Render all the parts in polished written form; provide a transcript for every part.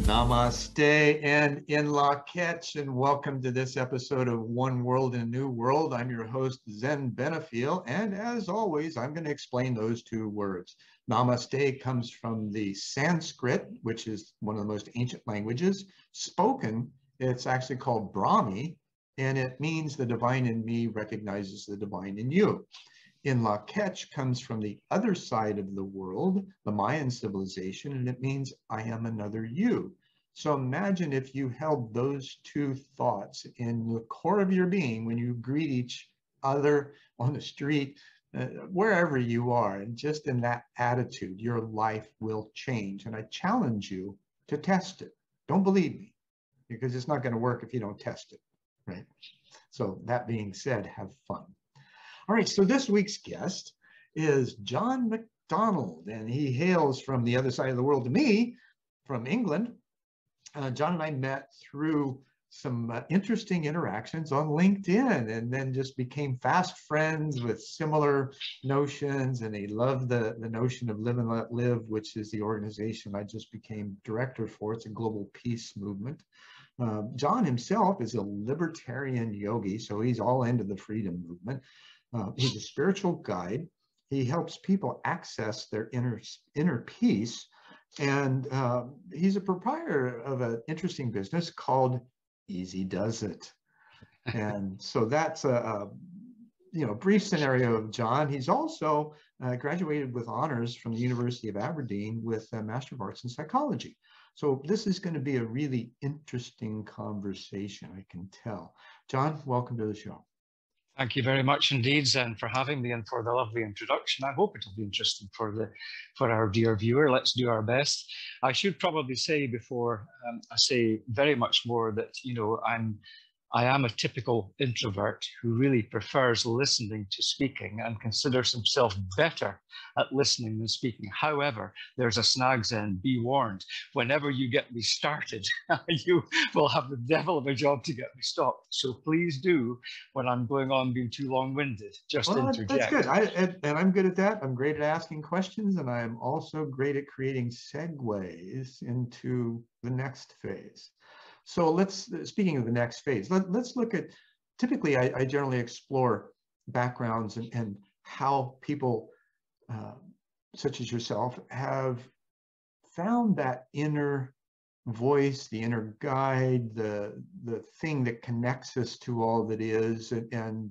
Namaste and in La Ketch, and welcome to this episode of One World in a New World. I'm your host, Zen Benefiel, and as always, I'm going to explain those two words. Namaste comes from the Sanskrit, which is one of the most ancient languages. Spoken, it's actually called Brahmi, and it means the divine in me recognizes the divine in you. In La Ketch comes from the other side of the world, the Mayan civilization, and it means I am another you. So imagine if you held those two thoughts in the core of your being when you greet each other on the street, wherever you are, and just in that attitude, your life will change. And I challenge you to test it. Don't believe me, because it's not going to work if you don't test it, right? So that being said, have fun. All right, so this week's guest is John McDonald, and he hails from the other side of the world to me, from England. John and I met through some interesting interactions on LinkedIn, and then just became fast friends with similar notions, and he loved the notion of Live and Let Live, which is the organization I just became director for. It's a global peace movement. John himself is a libertarian yogi, so he's all into the freedom movement. He's a spiritual guide. He helps people access their inner peace. And he's a proprietor of an interesting business called Easy Does It. And so that's a brief scenario of John. He's also graduated with honors from the University of Aberdeen with a Master of Arts in Psychology. So this is going to be a really interesting conversation, I can tell. John, welcome to the show. Thank you very much indeed, Zen, for having me and for the lovely introduction. I hope it'll be interesting for our dear viewer. Let's do our best. I should probably say before I say very much more that, I am a typical introvert who really prefers listening to speaking and considers himself better at listening than speaking. However, there's a snag, Zen, be warned. Whenever you get me started, you will have the devil of a job to get me stopped. So please do, when I'm going on being too long-winded, just interject. That's good. And I'm good at that. I'm great at asking questions, and I'm also great at creating segues into the next phase. So speaking of the next phase, let's look at, typically I generally explore backgrounds and how people such as yourself have found that inner voice, the inner guide, the thing that connects us to all that is, and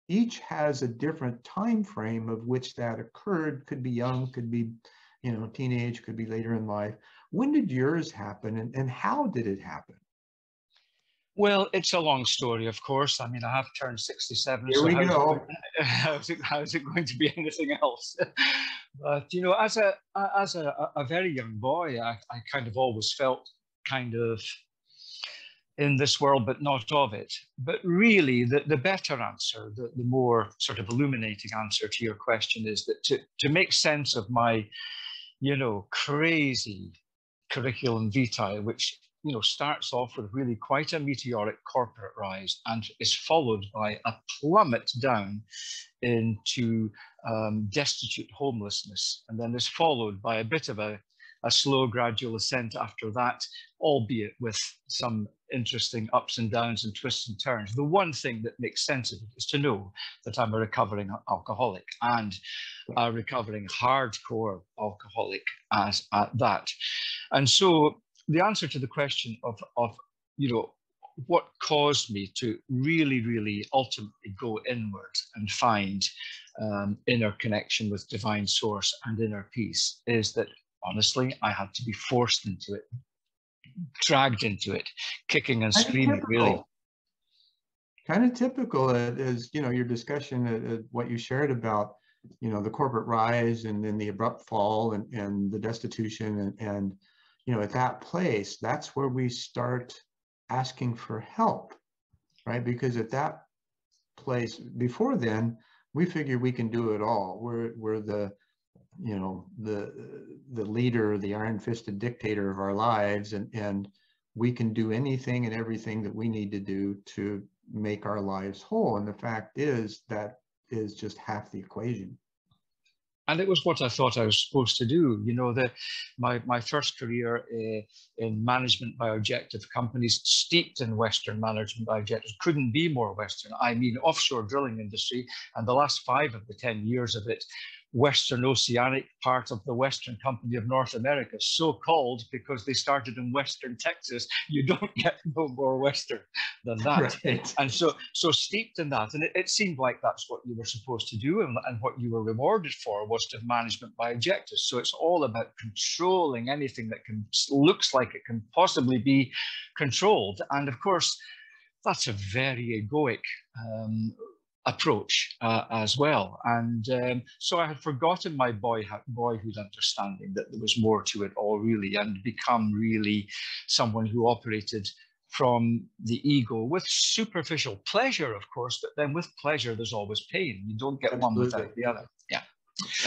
each has a different time frame of which that occurred. Could be young, could be teenage, could be later in life. When did yours happen, and how did it happen? Well, it's a long story, of course. I mean, I have turned 67. Here we go. How's it going to be anything else? But, as a very young boy, I kind of always felt kind of in this world, but not of it. But really, the better answer, the more sort of illuminating answer to your question is that to make sense of my, crazy curriculum vitae, which starts off with really quite a meteoric corporate rise and is followed by a plummet down into destitute homelessness, and then is followed by a bit of a slow gradual ascent after that, albeit with some interesting ups and downs and twists and turns. The one thing that makes sense of it is to know that I'm a recovering alcoholic, and a recovering hardcore alcoholic at that. And so the answer to the question of what caused me to really, really ultimately go inward and find inner connection with divine source and inner peace is that, honestly, I had to be forced into it, dragged into it, kicking and screaming, really. Kind of typical is, your discussion, what you shared about, the corporate rise and then the abrupt fall and the destitution and at that place, that's where we start asking for help, right? Because at that place, before then, we figure we can do it all. We're the leader, the iron-fisted dictator of our lives, and we can do anything and everything that we need to do to make our lives whole. And the fact is that is just half the equation. And it was what I thought I was supposed to do. You know, my first career in management by objective companies, steeped in Western management by objectives, couldn't be more Western. I mean, offshore drilling industry, and the last 5 of the 10 years of it, Western Oceanic, part of the Western Company of North America, so called because they started in Western Texas. You don't get no more Western than that. Right. And so steeped in that, and it seemed like that's what you were supposed to do, and what you were rewarded for was to have management by objectives. So it's all about controlling anything that looks like it can possibly be controlled. And of course, that's a very egoic approach as well. And so I had forgotten my boyhood understanding that there was more to it all, really, and become really someone who operated from the ego with superficial pleasure, of course, but then with pleasure, there's always pain. You don't get one without the other. Yeah.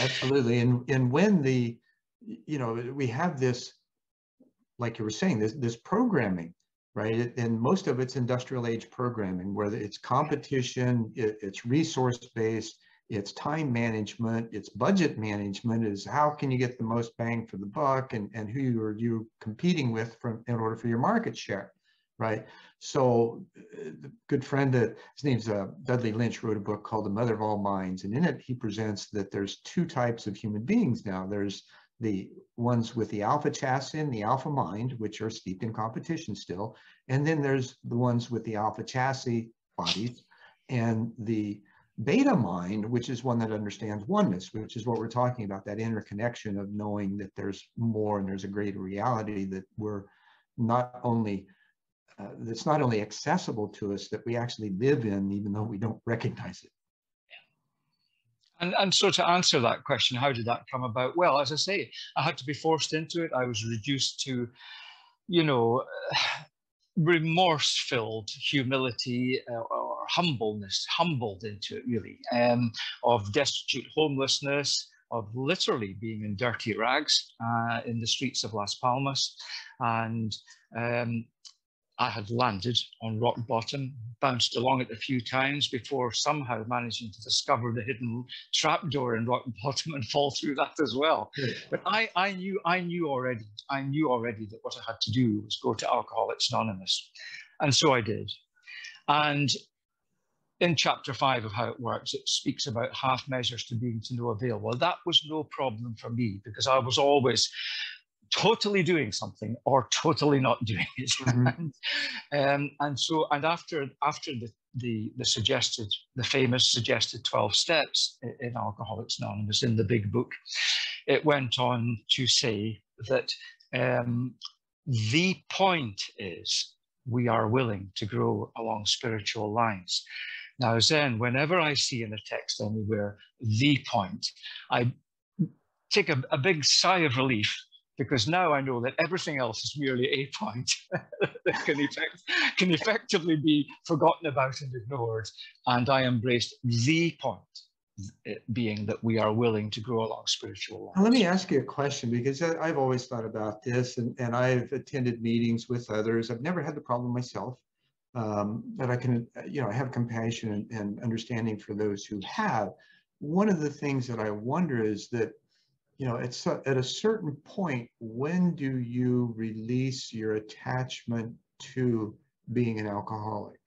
Absolutely. And when we have this, like you were saying, this programming, right? And most of it's industrial age programming, where it's competition, it's resource-based, it's time management, it's budget management, is how can you get the most bang for the buck, and who are you competing with in order for your market share, right? So the good friend, his name's Dudley Lynch, wrote a book called The Mother of All Minds. And in it, he presents that there's 2 types of human beings now. There's the ones with the alpha chassis and the alpha mind, which are steeped in competition still. And then there's the ones with the alpha chassis bodies and the beta mind, which is one that understands oneness, which is what we're talking about, that interconnection of knowing that there's more and there's a greater reality that we're not only that's not only accessible to us, that we actually live in, even though we don't recognize it. And so to answer that question, how did that come about? Well, as I say, I had to be forced into it. I was reduced to, remorse-filled humility or humbleness, humbled into it, really, of destitute homelessness, of literally being in dirty rags in the streets of Las Palmas. And I had landed on rock bottom, bounced along it a few times before somehow managing to discover the hidden trapdoor in rock bottom and fall through that as well. Yes. But I knew already that what I had to do was go to Alcoholics Anonymous. And so I did. And in chapter 5 of How It Works, it speaks about half measures to being to no avail. Well, that was no problem for me, because I was always totally doing something or totally not doing it. Mm-hmm. and after the famous suggested 12 steps in Alcoholics Anonymous, in the big book, it went on to say that the point is we are willing to grow along spiritual lines. Now, Zen, whenever I see in a text anywhere the point, I take a big sigh of relief, because now I know that everything else is merely a point that can effectively be forgotten about and ignored. And I embraced the point, being that we are willing to grow along spiritual lines. Let me ask you a question, because I've always thought about this, and I've attended meetings with others. I've never had the problem myself, but I can, I have compassion and understanding for those who have. One of the things that I wonder is that, it's at a certain point, when do you release your attachment to being an alcoholic?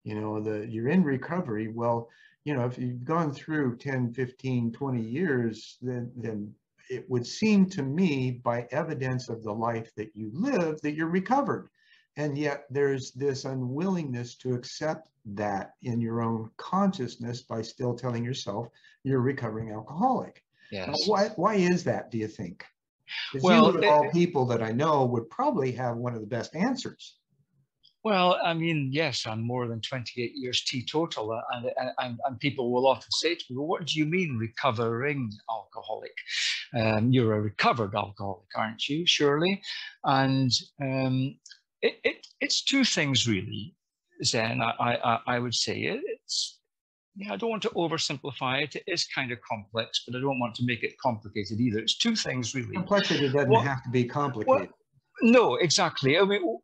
You're in recovery. Well, if you've gone through 10, 15, 20 years, then it would seem to me, by evidence of the life that you live, that you're recovered. And yet there's this unwillingness to accept that in your own consciousness by still telling yourself you're a recovering alcoholic. Yes. Now, why is that, do you think? Well, you, of all people that I know, would probably have one of the best answers. Well, I mean, yes, I'm more than 28 years teetotal, and people will often say to me, well, what do you mean recovering alcoholic? You're a recovered alcoholic, aren't you, surely? And it's 2 things, really, Zen, I would say. I don't want to oversimplify it. It is kind of complex, but I don't want to make it complicated either. It's 2 things, really. Complexity doesn't have to be complicated. No, exactly. I mean,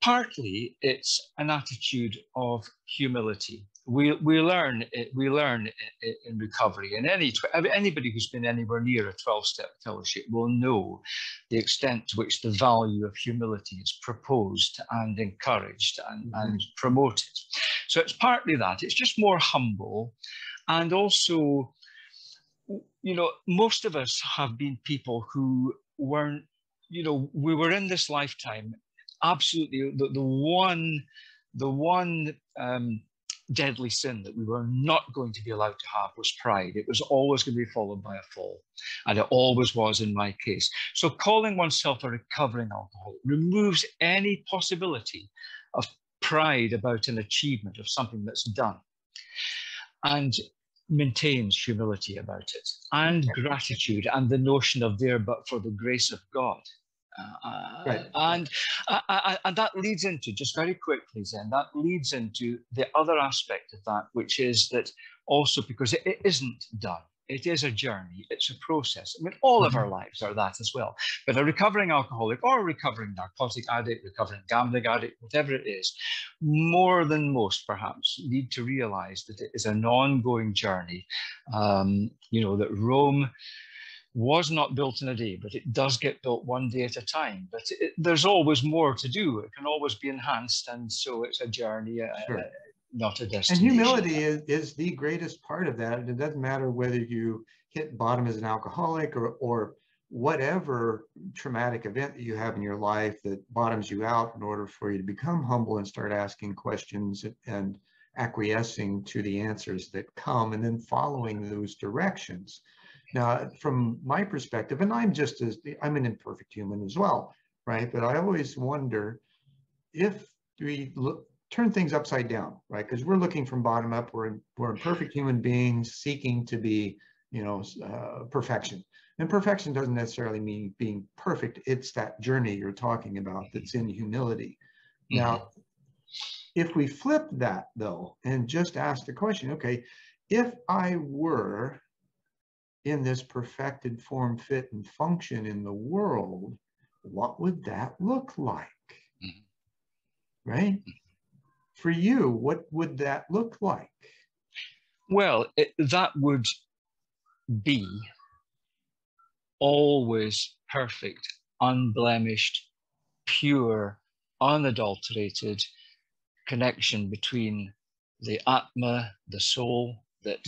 partly it's an attitude of humility, we learn in recovery, and anybody who's been anywhere near a 12-step fellowship will know the extent to which the value of humility is proposed and encouraged and promoted. So it's partly that. It's just more humble. And also, you know, most of us have been people who weren't, you know, we were in this lifetime, absolutely the one deadly sin that we were not going to be allowed to have was pride. It was always going to be followed by a fall, and it always was in my case. So calling oneself a recovering alcoholic removes any possibility of pride about an achievement of something that's done, and maintains humility about it, and gratitude, and the notion of there but for the grace of God. Right. And that leads into, just very quickly, Zen, that leads into the other aspect of that, which is that also because it isn't done. It is a journey. It's a process. I mean, all of our lives are that as well. But a recovering alcoholic or a recovering narcotic addict, recovering gambling addict, whatever it is, more than most perhaps need to realize that it is an ongoing journey. You know, that Rome was not built in a day, but it does get built one day at a time. But there's always more to do. It can always be enhanced. And so it's a journey, not a destination. And humility is the greatest part of that. And it doesn't matter whether you hit bottom as an alcoholic or whatever traumatic event that you have in your life that bottoms you out, in order for you to become humble and start asking questions and acquiescing to the answers that come, and then following those directions. Now, from my perspective, and I'm an imperfect human as well, right? But I always wonder if we turn things upside down, right? Because we're looking from bottom up. We're imperfect human beings seeking to be, you know, perfection. And perfection doesn't necessarily mean being perfect. It's that journey you're talking about that's in humility. Now, if we flip that though, and just ask the question, okay, if I were in this perfected form, fit, and function in the world, what would that look like? Right? For you, what would that look like? Well, that would be always perfect, unblemished, pure, unadulterated connection between the Atma, the soul that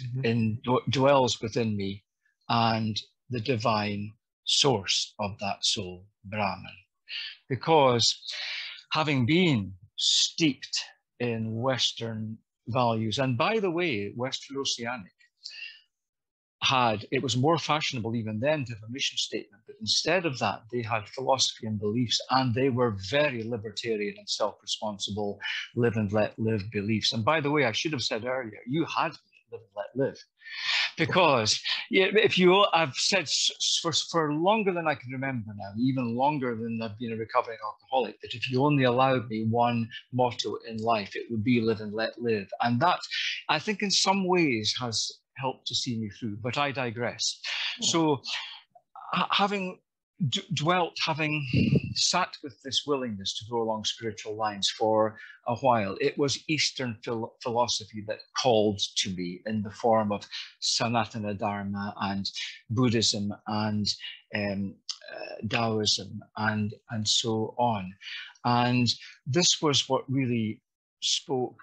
dwells within me, and the divine source of that soul, Brahman. Because having been steeped in Western values, and by the way, Western Oceanic it was more fashionable even then to have a mission statement, but instead of that, they had philosophy and beliefs, and they were very libertarian and self-responsible, live and let live beliefs. And by the way, I should have said earlier, you had live and let live. Because I've said for longer than I can remember now, even longer than I've been a recovering alcoholic, that if you only allowed me one motto in life, it would be live and let live. And that, I think, in some ways has helped to see me through, but I digress. So having sat with this willingness to go along spiritual lines for a while, it was Eastern philosophy that called to me in the form of Sanatana Dharma and Buddhism and Taoism and so on. And this was what really spoke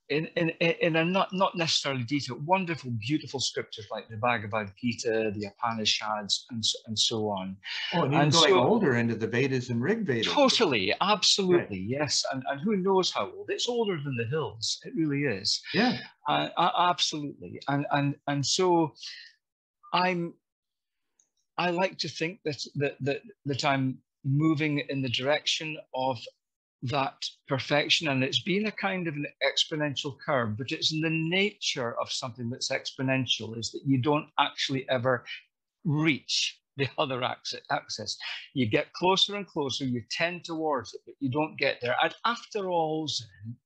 in a not necessarily detailed, wonderful, beautiful scriptures like the Bhagavad Gita, the Upanishads, and so on. Oh, and even going older into the Vedas and Rig Vedas. Totally, absolutely, right. Yes. And who knows how old? It's older than the hills. It really is. Yeah. Absolutely. And so I like to think that I'm moving in the direction of that perfection, and it's been a kind of an exponential curve, but it's in the nature of something that's exponential is that you don't actually ever reach the other axis. You get closer and closer, you tend towards it, but you don't get there. And after all, Zen,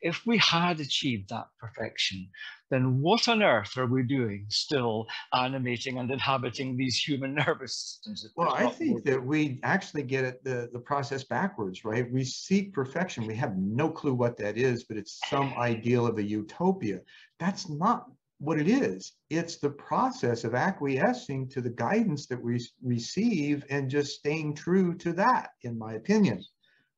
if we had achieved that perfection, then what on earth are we doing still animating and inhabiting these human nervous systems? Well, I think that we actually get it, the process backwards, right? We seek perfection. We have no clue what that is, but it's some ideal of a utopia. That's not what it is. It's the process of acquiescing to the guidance that we receive and just staying true to that, in my opinion.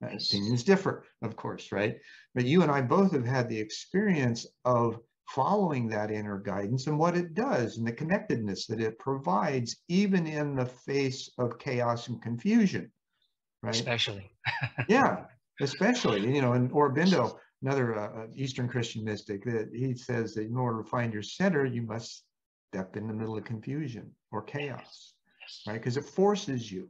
Opinions differ, of course, right? But you and I both have had the experience of following that inner guidance and what it does and the connectedness that it provides, even in the face of chaos and confusion, right? Especially. Yeah, especially, you know, and Aurobindo, another Eastern Christian mystic, that he says that in order to find your center, you must step in the middle of confusion or chaos, right? Because it forces you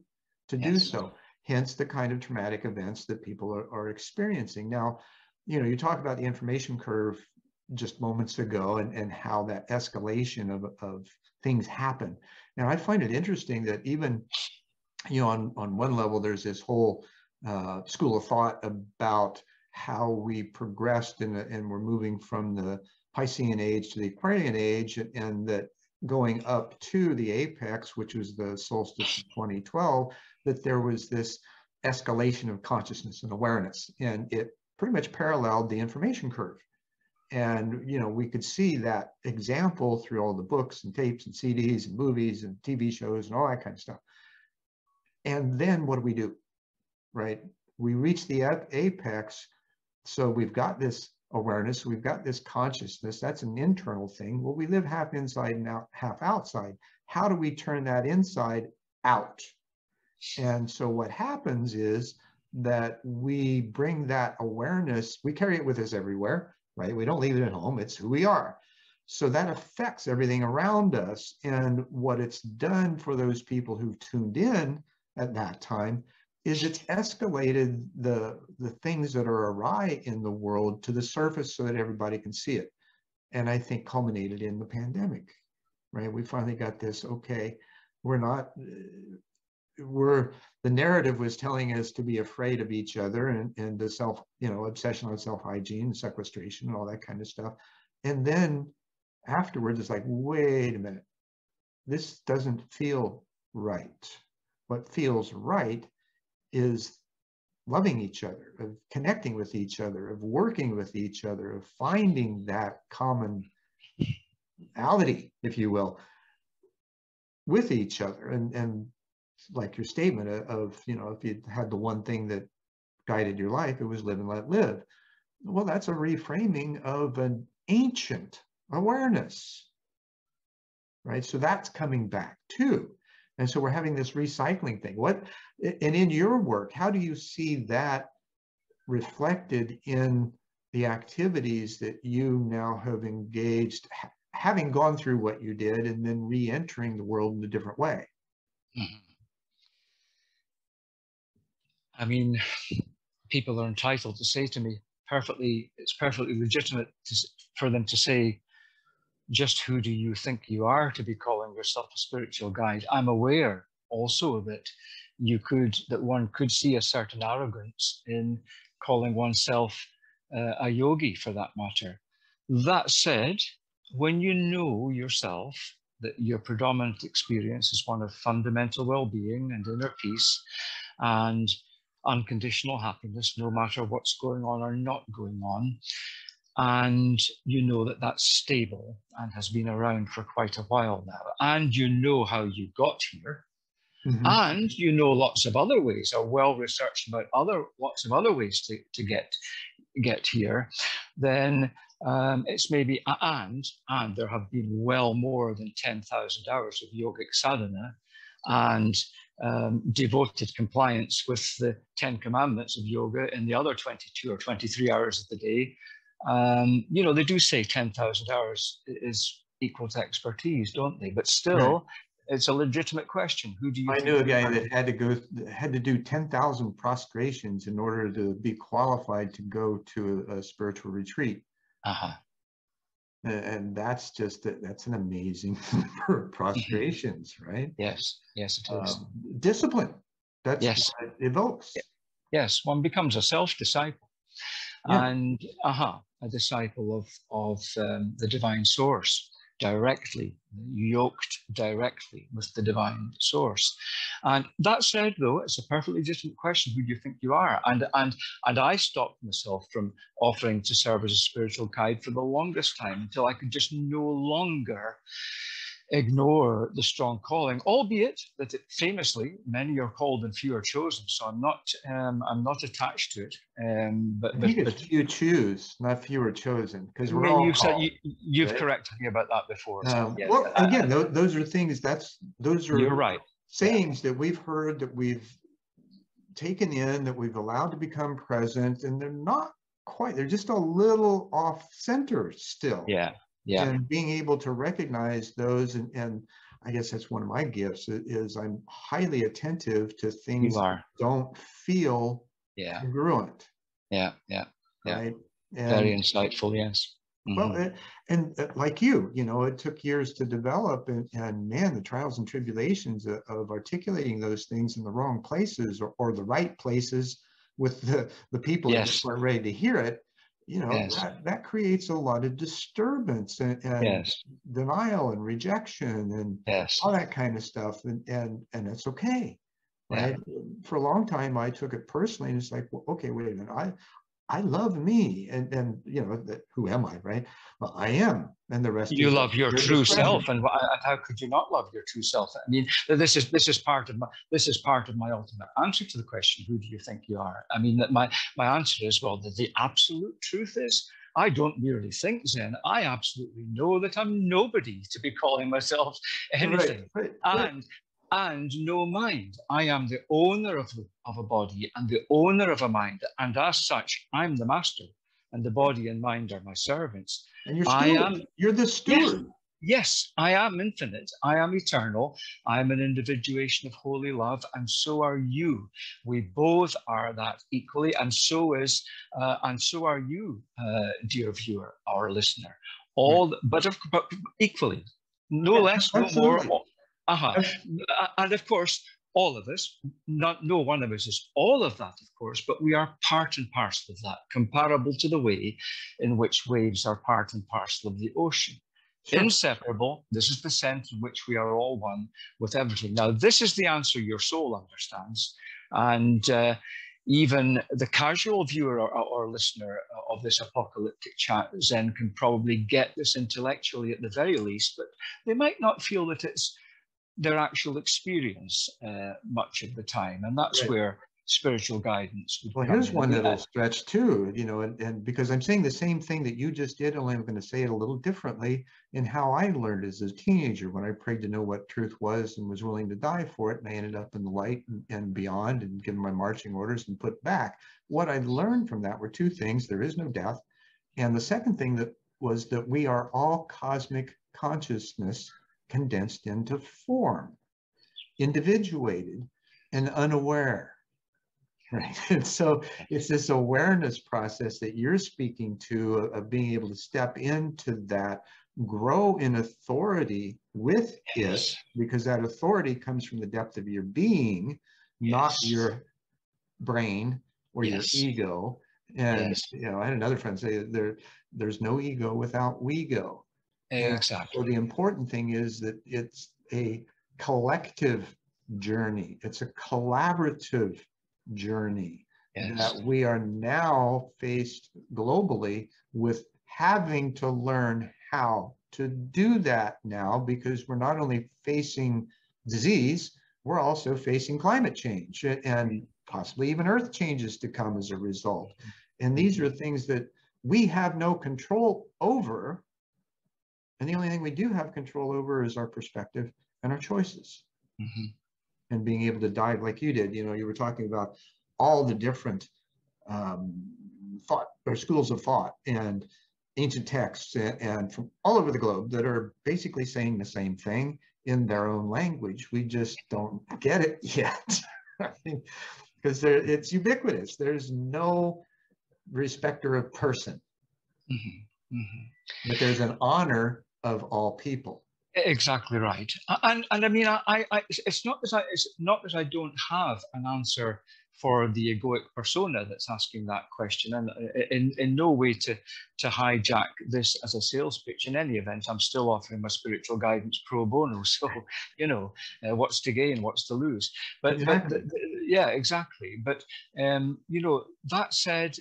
to do so. Hence the kind of traumatic events that people are experiencing. Now, you know, you talk about the information curve just moments ago and how that escalation of things happen. Now, I find it interesting that even, you know, on one level, there's this whole school of thought about how we progressed and we're moving from the Piscean age to the Aquarian age, and that going up to the apex, which was the solstice of 2012, that there was this escalation of consciousness and awareness, and it pretty much paralleled the information curve. And, you know, we could see that example through all the books and tapes and CDs and movies and TV shows and all that kind of stuff. And then what do? Right? We reach the apex. So we've got this awareness, we've got this consciousness. That's an internal thing. Well, we live half inside and half outside. How do we turn that inside out? And so what happens is that we bring that awareness, we carry it with us everywhere, right? We don't leave it at home. It's who we are. So that affects everything around us. And what it's done for those people who've tuned in at that time is it's escalated the things that are awry in the world to the surface so that everybody can see it. And I think culminated in the pandemic, right? We finally got this, okay, the narrative was telling us to be afraid of each other and the self, you know, obsession on self-hygiene, sequestration, and all that kind of stuff. And then afterwards, it's like, wait a minute, this doesn't feel right. What feels right is loving each other, of connecting with each other, of working with each other, of finding that commonality, if you will, with each other. And like your statement of, you know, if you had the one thing that guided your life, it was live and let live. Well, that's a reframing of an ancient awareness, right? So that's coming back too. And so we're having this recycling thing. And in your work, how do you see that reflected in the activities that you now have engaged, having gone through what you did and then re-entering the world in a different way? Mm-hmm. I mean, people are entitled to say to me, it's perfectly legitimate for them to say, just who do you think you are to be calling yourself a spiritual guide? I'm aware also that one could see a certain arrogance in calling oneself a yogi, for that matter. That said, when you know yourself that your predominant experience is one of fundamental well-being and inner peace and unconditional happiness, no matter what's going on or not going on, and you know that that's stable and has been around for quite a while now, and you know how you got here, mm-hmm. and you know lots of other ways, or well researched about lots of other ways to get here, then it's maybe and there have been well more than 10,000 hours of yogic sadhana and devoted compliance with the 10 commandments of yoga in the other 22 or 23 hours of the day. You know, they do say 10,000 hours is equal to expertise, don't they? But still, right. It's a legitimate question. Who do you? I knew a guy that had to do 10,000 prostrations in order to be qualified to go to a spiritual retreat. Uh-huh. And that's an amazing number of prostrations, right? Yes, it is. Discipline. That's what it evokes. Yes, one becomes a self-disciple. and a disciple of the divine source, directly yoked directly with the divine source. And that said, though, it's a perfectly distant question: who do you think you are? And I stopped myself from offering to serve as a spiritual guide for the longest time, until I could just no longer ignore the strong calling, albeit that it famously many are called and few are chosen. So I'm not attached to it. I think it's few choose, not few are chosen, because we're all called. You've corrected me about that before. So yes, well, again, those are things. Those are you're right. Sayings that we've heard, that we've taken in, that we've allowed to become present, and they're not quite. They're just a little off center still. Yeah. And being able to recognize those, and I guess that's one of my gifts, is I'm highly attentive to things that don't feel congruent. Yeah. Right. And, very insightful. Yes. Well, and like you know, it took years to develop, and man, the trials and tribulations of articulating those things in the wrong places, or the right places with the people that just weren't ready to hear it. You know, that creates a lot of disturbance and denial and rejection and all that kind of stuff. And it's okay, right? For a long time, I took it personally, and it's like, well, okay, wait a minute, I love me, and you know, who am I, right? Well, I am, and the rest. You love your true self, and how could you not love your true self? I mean, this is part of my ultimate answer to the question: who do you think you are? I mean, that my answer is, well, the absolute truth is, I don't merely think, Zen. I absolutely know that I'm nobody to be calling myself anything, and no mind. I am the owner of a body and the owner of a mind, and as such, I'm the master, and the body and mind are my servants. And you're the steward. Yes, I am infinite. I am eternal. I am an individuation of holy love, and so are you. We both are that equally, and so are you, dear viewer, our listener. But equally, no less, no more. And of course, all of us, no one of us is all of that, of course, but we are part and parcel of that, comparable to the way in which waves are part and parcel of the ocean. Sure. Inseparable. This is the sense in which we are all one with everything. Now, this is the answer your soul understands. And even the casual viewer or listener of this apocalyptic chat, Zen, can probably get this intellectually at the very least, but they might not feel that it's their actual experience much of the time. And that's where spiritual guidance would come. Here's one that'll stretch too, you know, and because I'm saying the same thing that you just did, only I'm going to say it a little differently in how I learned as a teenager, when I prayed to know what truth was and was willing to die for it. And I ended up in the light and beyond, and given my marching orders and put back. What I learned from that were two things: there is no death. And the second thing that was that we are all cosmic consciousness condensed into form, individuated and unaware. Right. And so it's this awareness process that you're speaking to, of being able to step into that, grow in authority with it, because that authority comes from the depth of your being, not your brain or your ego. And you know, I had another friend say there's no ego without we-go. Exactly. So the important thing is that it's a collective journey. It's a collaborative journey that we are now faced globally with, having to learn how to do that now, because we're not only facing disease, we're also facing climate change and possibly even earth changes to come as a result. And these are things that we have no control over. And the only thing we do have control over is our perspective and our choices. And being able to dive like you did. You know, you were talking about all the different thought or schools of thought and ancient texts and from all over the globe that are basically saying the same thing in their own language. We just don't get it yet, because it's ubiquitous. There's no respecter of person, but there's an honor of all people. Exactly right. And I mean, it's not that I don't have an answer for the egoic persona that's asking that question, and in no way to hijack this as a sales pitch. In any event, I'm still offering my spiritual guidance pro bono. So, what's to gain, what's to lose? But, exactly. Yeah, exactly. But, that said,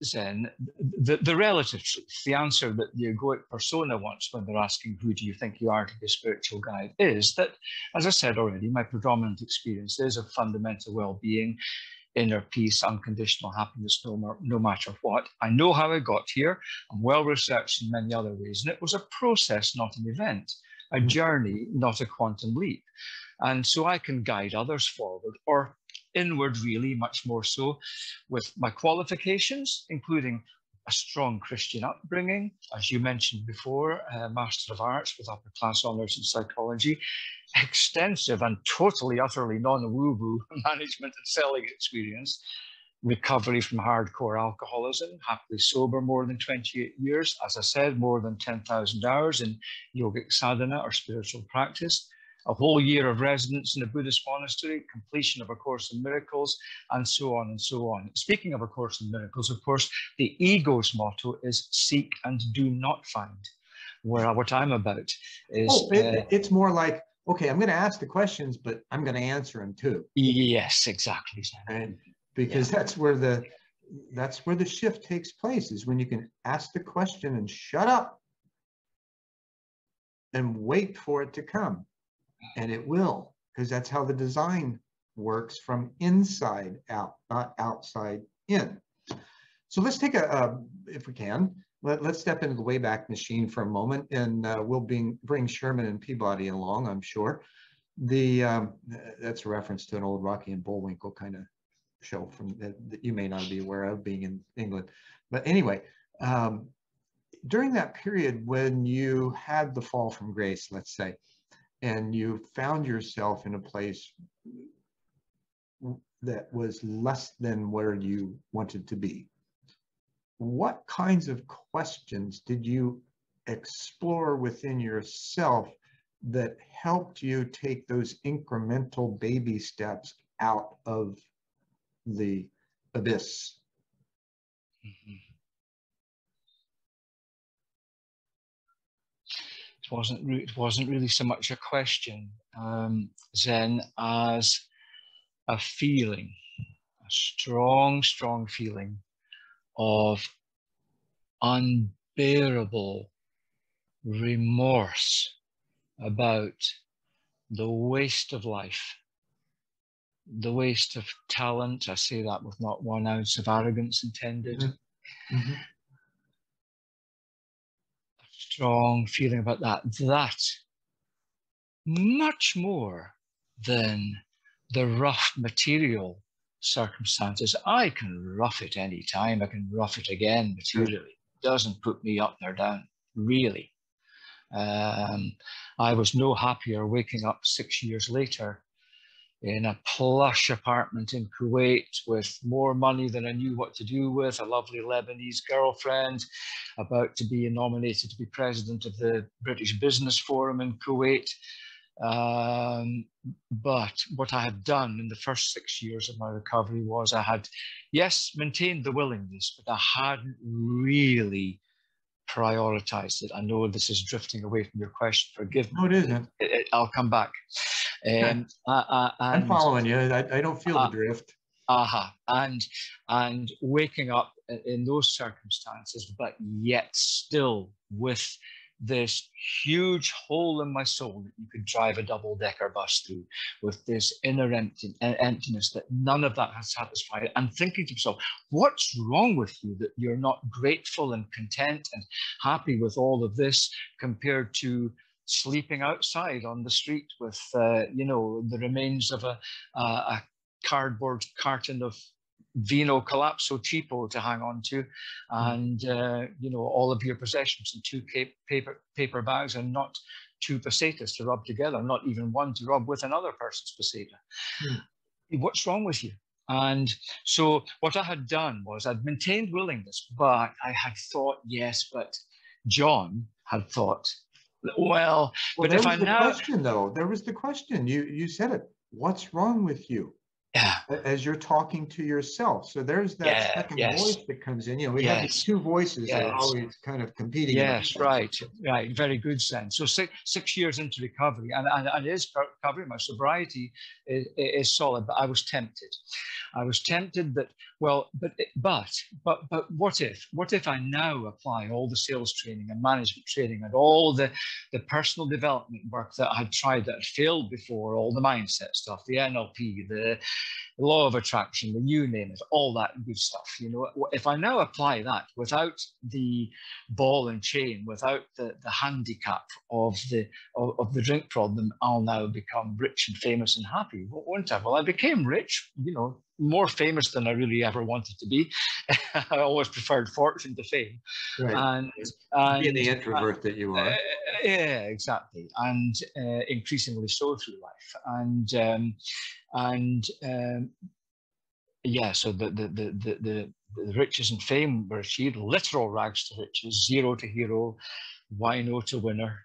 Zen, the relative truth, the answer that the egoic persona wants when they're asking, who do you think you are to be a spiritual guide, is that, as I said already, my predominant experience is of fundamental well-being, inner peace, unconditional happiness, no matter what. I know how I got here. I'm well-researched in many other ways. And it was a process, not an event, a journey, not a quantum leap. And so I can guide others forward, or inward, really, much more so, with my qualifications, including a strong Christian upbringing, as you mentioned before, Master of Arts with upper class honours in psychology, extensive and totally, utterly non-woo-woo management and selling experience, recovery from hardcore alcoholism, happily sober more than 28 years, as I said, more than 10,000 hours in yogic sadhana or spiritual practice, a whole year of residence in a Buddhist monastery, completion of A Course in Miracles, and so on and so on. Speaking of A Course in Miracles, of course, the ego's motto is seek and do not find. What I'm about is... it's more like, okay, I'm going to ask the questions, but I'm going to answer them too. Yes, exactly. Right? Because that's where the shift takes place, is when you can ask the question and shut up and wait for it to come. And it will, because that's how the design works, from inside out, not outside in. So let's take if we can, let's step into the Wayback Machine for a moment, and we'll bring Sherman and Peabody along, I'm sure. That's a reference to an old Rocky and Bullwinkle kind of show that you may not be aware of, being in England. But anyway, during that period when you had the fall from grace, let's say, and you found yourself in a place that was less than where you wanted to be, what kinds of questions did you explore within yourself that helped you take those incremental baby steps out of the abyss? Mm-hmm. It wasn't really so much a question, Zen, as a feeling, a strong feeling of unbearable remorse about the waste of life, the waste of talent. I say that with not 1 ounce of arrogance intended. Mm-hmm. Mm-hmm. Strong feeling about that much more than the rough material circumstances. I can rough it any time. I can rough it again materially. It doesn't put me up nor down, really. I was no happier waking up 6 years later in a plush apartment in Kuwait with more money than I knew what to do with, a lovely Lebanese girlfriend, about to be nominated to be president of the British Business Forum in Kuwait. But what I had done in the first 6 years of my recovery was I had, yes, maintained the willingness, but I hadn't really prioritized it. I know this is drifting away from your question. Forgive me. No, it isn't. I'll come back. I'm following you. I don't feel the drift. And waking up in those circumstances, but yet still with this huge hole in my soul that you could drive a double-decker bus through, with this inner emptiness that none of that has satisfied, and thinking to myself, what's wrong with you that you're not grateful and content and happy with all of this compared to sleeping outside on the street with the remains of a cardboard carton of Vino Collapso Cheapo to hang on to, and all of your possessions in 2 paper bags, and not 2 pesetas to rub together, not even one to rub with another person's peseta. What's wrong with you? And so what I had done was I'd maintained willingness, but I had thought, yes, but John had thought, well, but there if was I the now... question, though. There was the question. You said it. What's wrong with you? Yeah. as you're talking to yourself. So there's that Yeah. second Yes. voice that comes in. You know, we have these Yes. two voices that are Yes. always kind of competing in our Yes, right, right. Very good sense. So 6 years into recovery, and it is recovery. My sobriety is solid, but I was tempted. I was tempted that, well, but what if I now apply all the sales training and management training and all the personal development work that I had tried that had failed before, all the mindset stuff, the NLP, the law of attraction, the you name it, all that good stuff. You know, if I now apply that without the ball and chain, without the handicap of the drink problem, I'll now become rich and famous and happy, won't I? Well, I became rich, you know, more famous than I really ever wanted to be. I always preferred fortune to fame. right. And Being the introvert that you are. yeah, exactly, and increasingly so through life, yeah. So the riches and fame were achieved, literal rags to riches, zero to hero, wino to winner,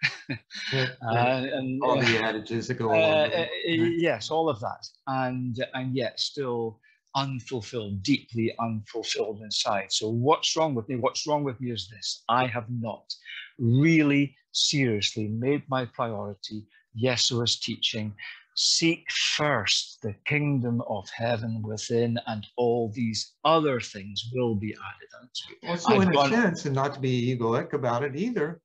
And all the adages that go along with it. Right? yes, all of that, and yet still unfulfilled, deeply unfulfilled inside. So what's wrong with me? What's wrong with me is this: I have not really seriously made my priority Yeshua's teaching. Seek first the kingdom of heaven within, and all these other things will be added unto you. Well, so in a sense, and not to be egoic about it either,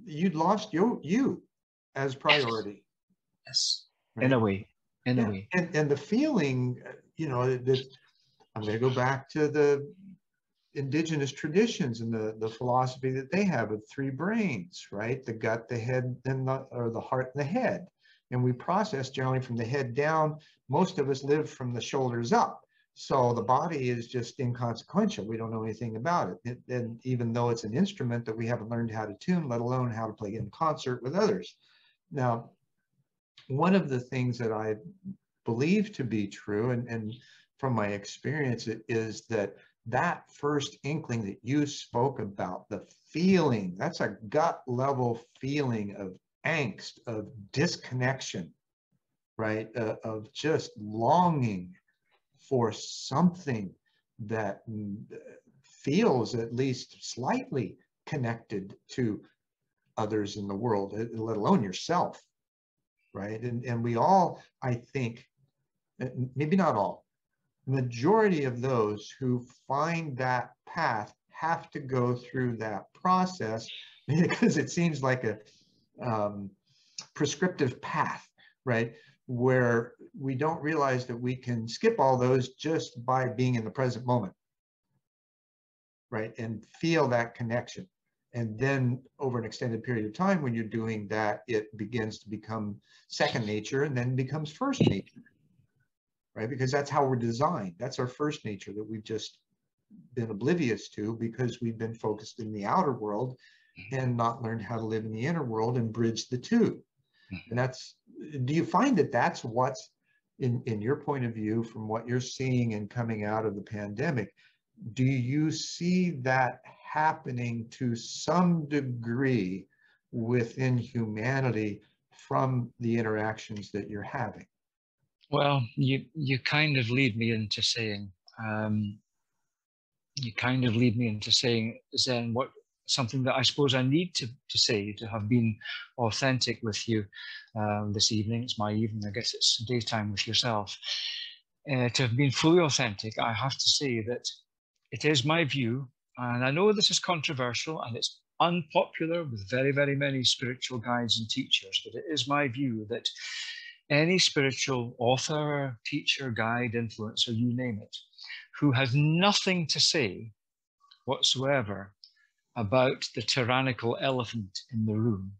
you'd lost you as priority. Yes, right? in a way. And the feeling, you know, that I'm going to go back to the indigenous traditions and the philosophy that they have of three brains, right? The gut, the head, and the heart and the head. And we process generally from the head down. Most of us live from the shoulders up. So the body is just inconsequential. We don't know anything about it. And even though it's an instrument that we haven't learned how to tune, let alone how to play in concert with others. Now, one of the things that I believe to be true, and from my experience, it is that first inkling that you spoke about, the feeling, that's a gut level feeling of angst, of disconnection, right? Of just longing for something that feels at least slightly connected to others in the world, let alone yourself, right? And we all, I think, maybe not all, majority of those who find that path have to go through that process, because it seems like a prescriptive path, right? Where we don't realize that we can skip all those just by being in the present moment, right? And feel that connection. And then over an extended period of time, when you're doing that, it begins to become second nature and then becomes first nature, right? Because that's how we're designed. That's our first nature that we've just been oblivious to because we've been focused in the outer world and not learned how to live in the inner world and bridge the two. And that's, do you find that that's what's in your point of view from what you're seeing and coming out of the pandemic, do you see that happening to some degree within humanity from the interactions that you're having? Well, you kind of lead me into saying, Zen, something that I suppose I need to say, to have been authentic with you this evening. It's my evening, I guess it's daytime with yourself. To have been fully authentic, I have to say that it is my view, and I know this is controversial and it's unpopular with very, very many spiritual guides and teachers, but it is my view that any spiritual author, teacher, guide, influencer, you name it, who has nothing to say whatsoever about the tyrannical elephant in the room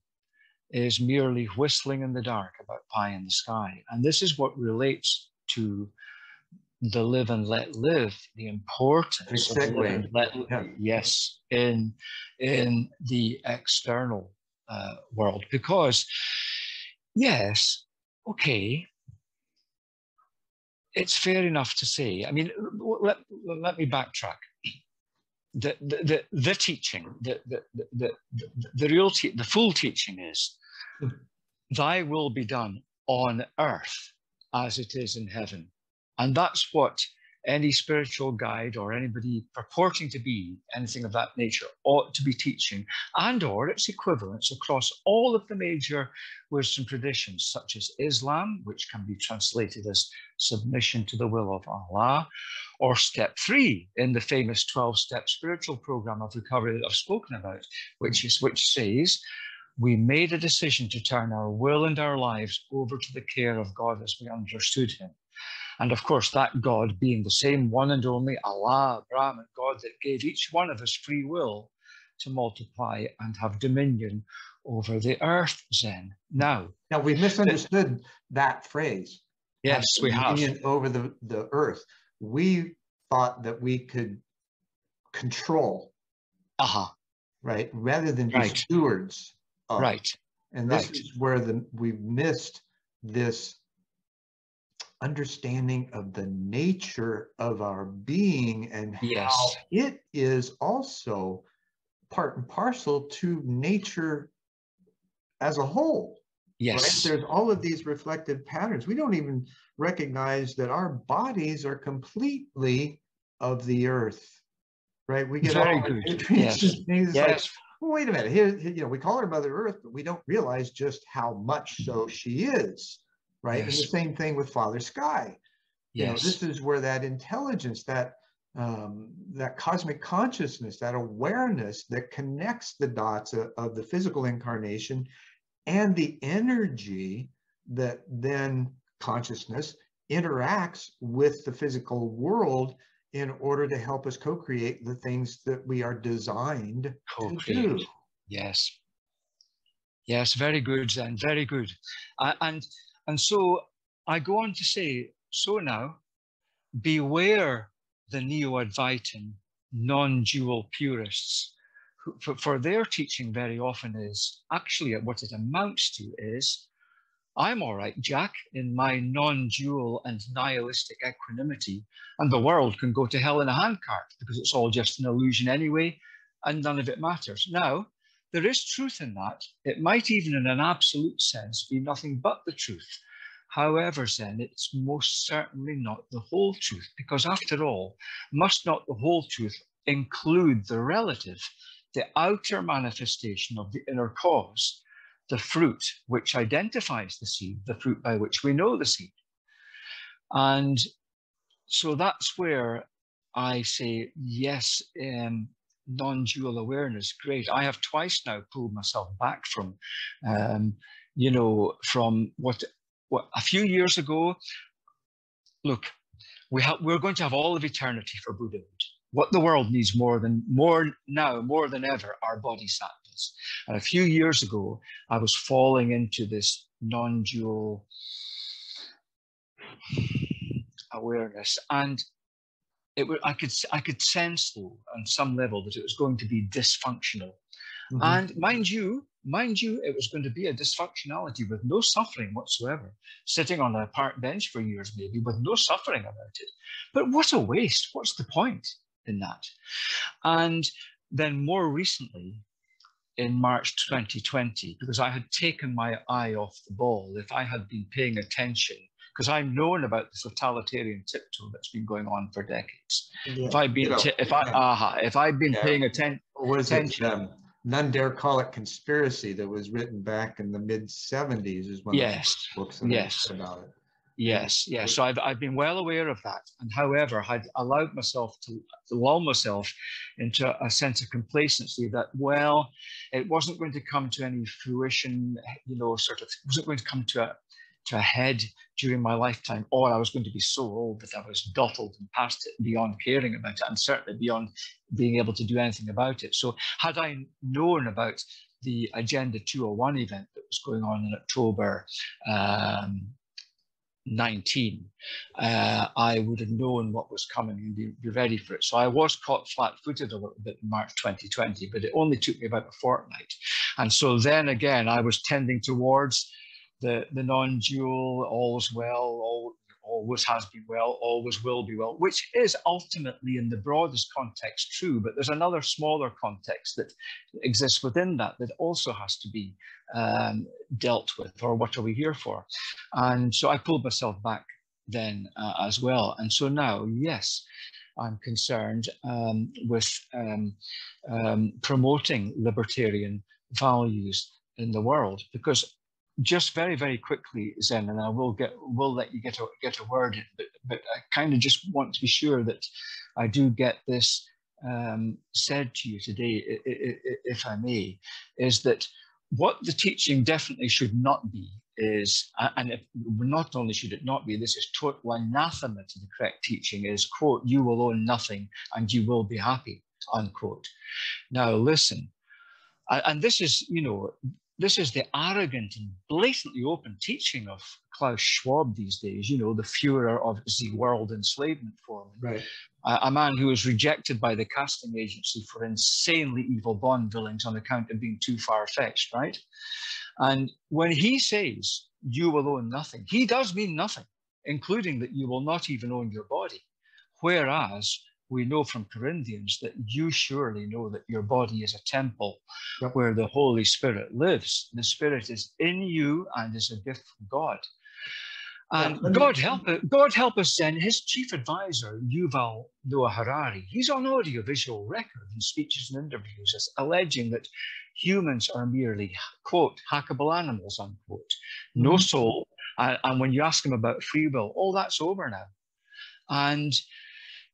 is merely whistling in the dark about pie in the sky. And this is what relates to the live and let live, the importance of live and let live, yes, in the external world. Because, yes, okay, it's fair enough to say, I mean, let me backtrack. The teaching, the real the full teaching is, thy will be done on earth as it is in heaven. And that's what any spiritual guide or anybody purporting to be anything of that nature ought to be teaching, and or its equivalents across all of the major wisdom traditions, such as Islam, which can be translated as submission to the will of Allah, or step 3 in the famous 12-step spiritual program of recovery that I've spoken about, which says, we made a decision to turn our will and our lives over to the care of God as we understood him. And of course, that God being the same one and only Allah, Brahman, God that gave each one of us free will to multiply and have dominion over the earth, Zen. Now we've misunderstood that phrase. Yes, we have. Dominion over the earth. We thought that we could control, right, rather than be stewards of. Right. And this is where we've missed this understanding of the nature of our being and how it is also part and parcel to nature as a whole. Yes. Right? There's all of these reflected patterns. We don't even recognize that our bodies are completely of the earth, right? We get all the nutrients and things like, well, wait a minute, here, we call her Mother Earth, but we don't realize just how much so she is, right? And the same thing with Father Sky. You know, this is where that intelligence, that cosmic consciousness, that awareness that connects the dots of the physical incarnation and the energy that then consciousness interacts with the physical world in order to help us co-create the things that we are designed to do. Yes. Yes, very good, Zen, very good. And so I go on to say, so now, beware the Neo-Advaitin non-dual purists, who, for their teaching very often is, actually what it amounts to is, I'm all right, Jack, in my non-dual and nihilistic equanimity, and the world can go to hell in a handcart because it's all just an illusion anyway, and none of it matters. Now, there is truth in that. It might even in an absolute sense be nothing but the truth. However, then, it's most certainly not the whole truth, because after all, must not the whole truth include the relative, the outer manifestation of the inner cause, the fruit which identifies the seed, the fruit by which we know the seed? And so that's where I say, yes, non-dual awareness, great. I have twice now pulled myself back from, from what a few years ago. Look, we're going to have all of eternity for Buddhahood. What the world needs more than ever are bodhisattvas. And a few years ago, I was falling into this non-dual awareness, and I could sense, though, on some level, that it was going to be dysfunctional. Mm-hmm. And mind you, it was going to be a dysfunctionality with no suffering whatsoever, sitting on a park bench for years, maybe, with no suffering about it. But what a waste. What's the point in that? And then more recently, in March 2020, because I had taken my eye off the ball, if I had been paying attention, because I've known about the totalitarian tiptoe that's been going on for decades. Yeah. If I'd been paying attention, none dare call it conspiracy, that was written back in the mid-70s, is one of the books that I read about it. Yes. So I've been well aware of that, and however, I'd allowed myself to lull myself into a sense of complacency that, well, it wasn't going to come to any fruition, it wasn't going to come to a head during my lifetime, or I was going to be so old that I was dottled and past it, beyond caring about it, and certainly beyond being able to do anything about it. So had I known about the Agenda 201 event that was going on in October 19, I would have known what was coming and be ready for it. So I was caught flat-footed a little bit in March 2020, but it only took me about a fortnight. And so then again, I was tending towards the non-dual, all's well, always has been well, always will be well, which is ultimately in the broadest context true, but there's another smaller context that exists within that also has to be dealt with, or what are we here for? And so I pulled myself back then as well. And so now, yes, I'm concerned with promoting libertarian values in the world, because just very, very quickly, Zen, and I will let you get a word in, but I kind of just want to be sure that I do get this said to you today, if I may, is that what the teaching definitely should not be is, and if, not only should it not be, this is total anathema to the correct teaching, is, quote, you will own nothing and you will be happy, unquote. Now, listen, and this is, you know, this is the arrogant and blatantly open teaching of Klaus Schwab these days, you know, the Führer of the World Enslavement Forum. Right. A man who was rejected by the casting agency for insanely evil bond billings on account of being too far-fetched, right? And when he says you will own nothing, he does mean nothing, including that you will not even own your body. Whereas we know from Corinthians that you surely know that your body is a temple where the Holy Spirit lives. The Spirit is in you and is a gift from God. And God help us then, his chief advisor, Yuval Noah Harari, he's on audio-visual record in speeches and interviews alleging that humans are merely, quote, hackable animals, unquote, no soul. And when you ask him about free will, oh, that's over now. And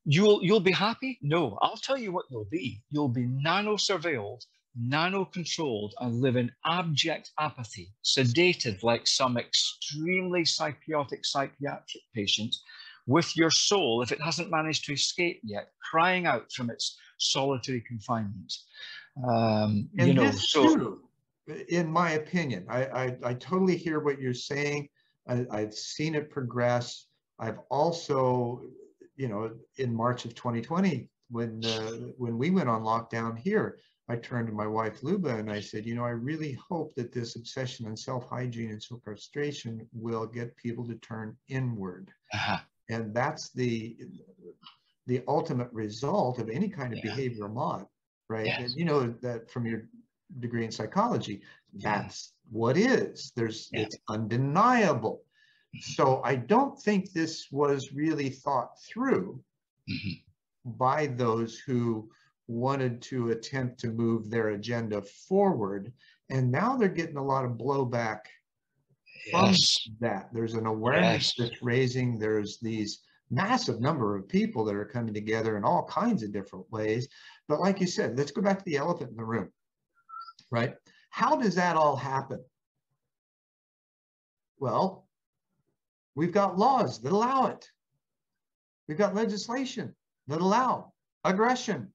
you'll be happy? No, I'll tell you what you'll be. You'll be nano-surveilled, nano-controlled, and live in abject apathy, sedated like some extremely psychiatric patient, with your soul, if it hasn't managed to escape yet, crying out from its solitary confinement. You know, too, in my opinion, I totally hear what you're saying. I've seen it progress. I've also, you know, in March of 2020, when we went on lockdown here, I turned to my wife, Luba, and I said, you know, I really hope that this obsession and self-hygiene and self-frustration will get people to turn inward. And that's the ultimate result of any kind of behavioral mod, right? Yes. And you know that from your degree in psychology, that's what is. It's undeniable. So I don't think this was really thought through by those who wanted to attempt to move their agenda forward. And now they're getting a lot of blowback from that. There's an awareness that's raising. There's these massive number of people that are coming together in all kinds of different ways. But like you said, let's go back to the elephant in the room, right? How does that all happen? Well, we've got laws that allow it. We've got legislation that allow aggression.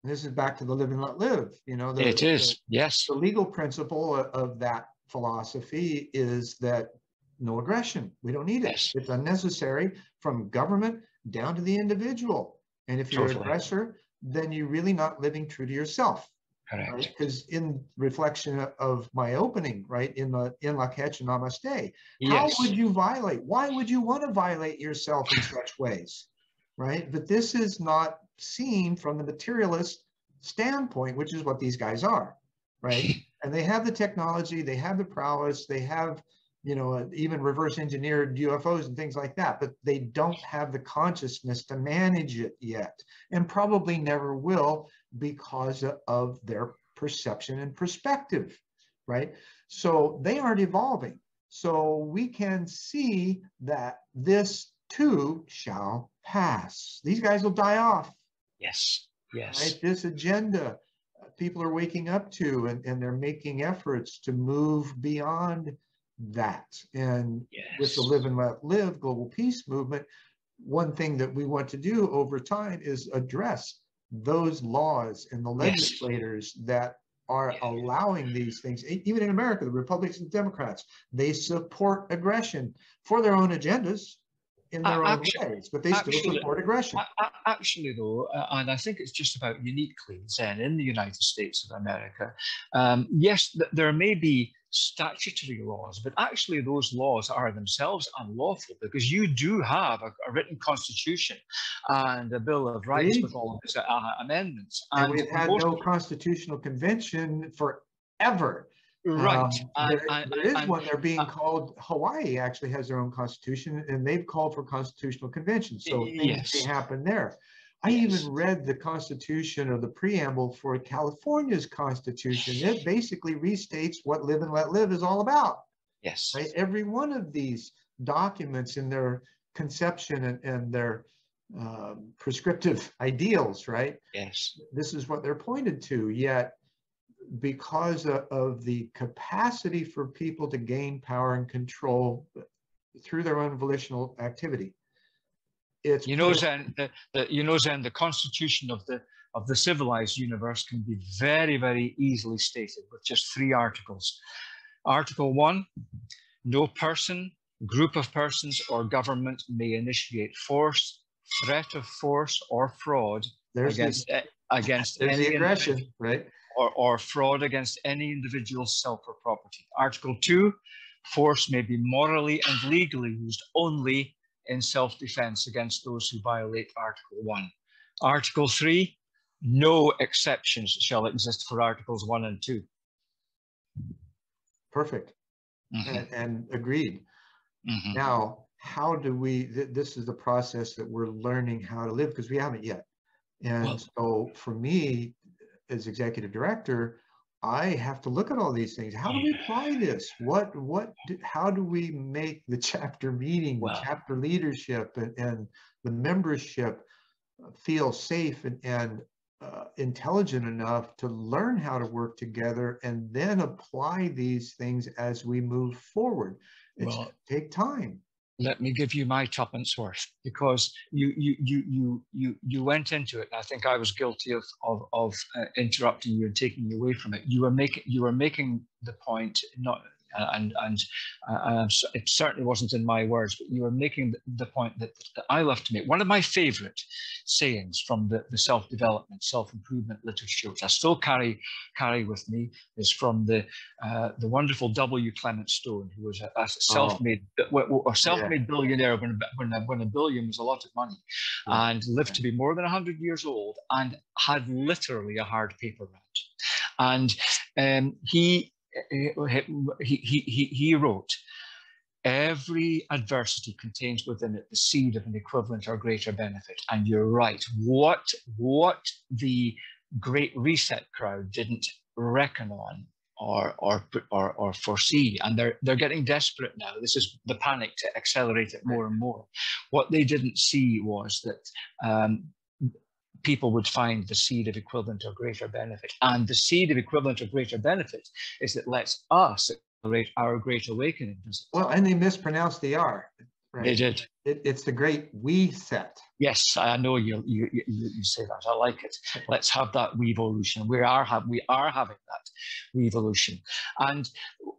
And this is back to the live and let live. You know, the legal principle of that philosophy is that no aggression. We don't need it. It's unnecessary from government down to the individual. And if you're an aggressor, then you're really not living true to yourself. Correct. Because right? In reflection of my opening, right, in Lak'ech and Namaste, how would you violate? Why would you want to violate yourself in such ways, right? But this is not seen from the materialist standpoint, which is what these guys are, right? And they have the technology, they have the prowess, they have, you know, even reverse engineered UFOs and things like that, but they don't have the consciousness to manage it yet, and probably never will because of their perception and perspective, right? So they aren't evolving. So we can see that this too shall pass. These guys will die off. Yes, yes. Right? This agenda people are waking up to, and they're making efforts to move beyond that. And with the Live and Let Live global peace movement, one thing that we want to do over time is address those laws and the legislators that are allowing these things. Even in America, the Republicans and Democrats, they support aggression for their own agendas in their own ways, but they still support aggression. Actually, though, and I think it's just about uniquely then in the United States of America, yes, there may be statutory laws, but actually those laws are themselves unlawful because you do have a written constitution and a Bill of Rights with all of its amendments. And we've had no constitutional convention forever. Right. There is one. They're being called. Hawaii actually has their own constitution, and they've called for constitutional convention. So things may yes. happen there. I even read the constitution or the preamble for California's constitution. It basically restates what live and let live is all about. Yes. Right? Every one of these documents in their conception and their prescriptive ideals, right? Yes. This is what they're pointed to. Yet, because of the capacity for people to gain power and control through their own volitional activity, it's Zen, the constitution of the civilized universe can be very, very easily stated with just 3 articles. Article 1, no person, group of persons, or government may initiate force, threat of force, or fraud against any aggression, right? Or fraud against any individual's self or property. Article 2, force may be morally and legally used only in self-defense against those who violate Article 1. Article 3, no exceptions shall exist for Articles 1 and 2. Perfect. And agreed. Now, how do we, this is the process that we're learning how to live, because we haven't yet. And so for me, as executive director, I have to look at all these things. How do we apply this? How do we make the chapter meeting, the chapter leadership, and the membership feel safe and intelligent enough to learn how to work together and then apply these things as we move forward? It's take time. Let me give you my tuppence worth, because you went into it. And I think I was guilty of interrupting you and taking you away from it. You were making the point, not and it certainly wasn't in my words, but you were making the point that I love to make. One of my favorite sayings from the self-development, self-improvement literature, which I still carry with me, is from the wonderful W. Clement Stone, who was a self-made billionaire when a billion was a lot of money, and lived to be more than 100 years old and had literally a hard paper round. And he wrote, every adversity contains within it the seed of an equivalent or greater benefit. And you're right. What the Great Reset crowd didn't reckon on or foresee, and they're getting desperate now. This is the panic to accelerate it more and more. What they didn't see was that people would find the seed of equivalent or greater benefit. And the seed of equivalent or greater benefit is that lets us accelerate our great awakening. Well, and they mispronounced the R. Right? They did. It's the great we set. Yes, I know you say that. I like it. Let's have that weevolution. We are having that weevolution. And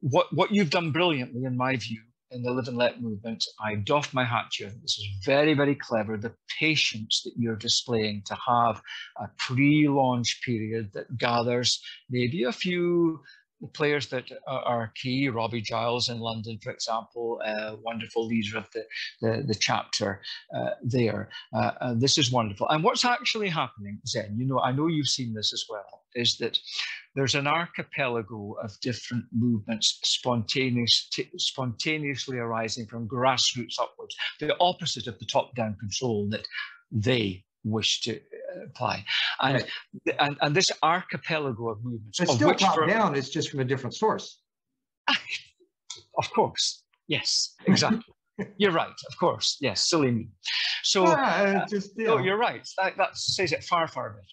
what you've done brilliantly, in my view, in the Live and Let movement, I doff my hat to you. This is very, very clever. The patience that you're displaying to have a pre-launch period that gathers maybe a few players that are key. Robbie Giles in London, for example, wonderful leader of the chapter there. This is wonderful. And what's actually happening, Zen, I know you've seen this as well, is that there's an archipelago of different movements spontaneously arising from grassroots upwards, the opposite of the top-down control that they wish to apply. And this archipelago of movements. It's still top-down, it's just from a different source. Of course, yes, exactly. You're right, of course, yes, silly me. So, no, you're right. That says it far, far better,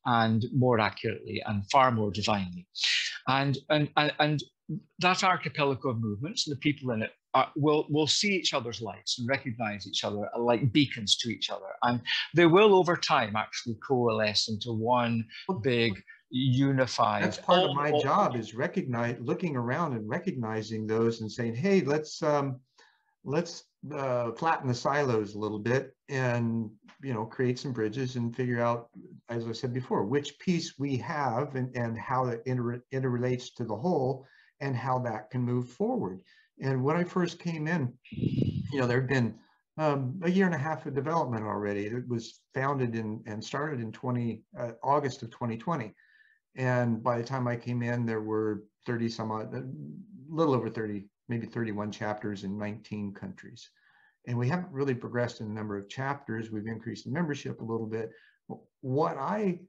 and more accurately, and far more divinely. And that archipelago of movements, the people in it, will see each other's lights and recognize each other like beacons to each other. And they will, over time, actually coalesce into one big, unified. That's part of my job, is looking around and recognizing those and saying, hey, let's flatten the silos a little bit and, create some bridges and figure out, as I said before, which piece we have and how it interrelates to the whole and how that can move forward. And when I first came in, there had been a year and a half of development already. It was founded and started in August of 2020. And by the time I came in, there were 30 some odd, a little over 30, maybe 31 chapters in 19 countries. And we haven't really progressed in the number of chapters. We've increased the membership a little bit. What I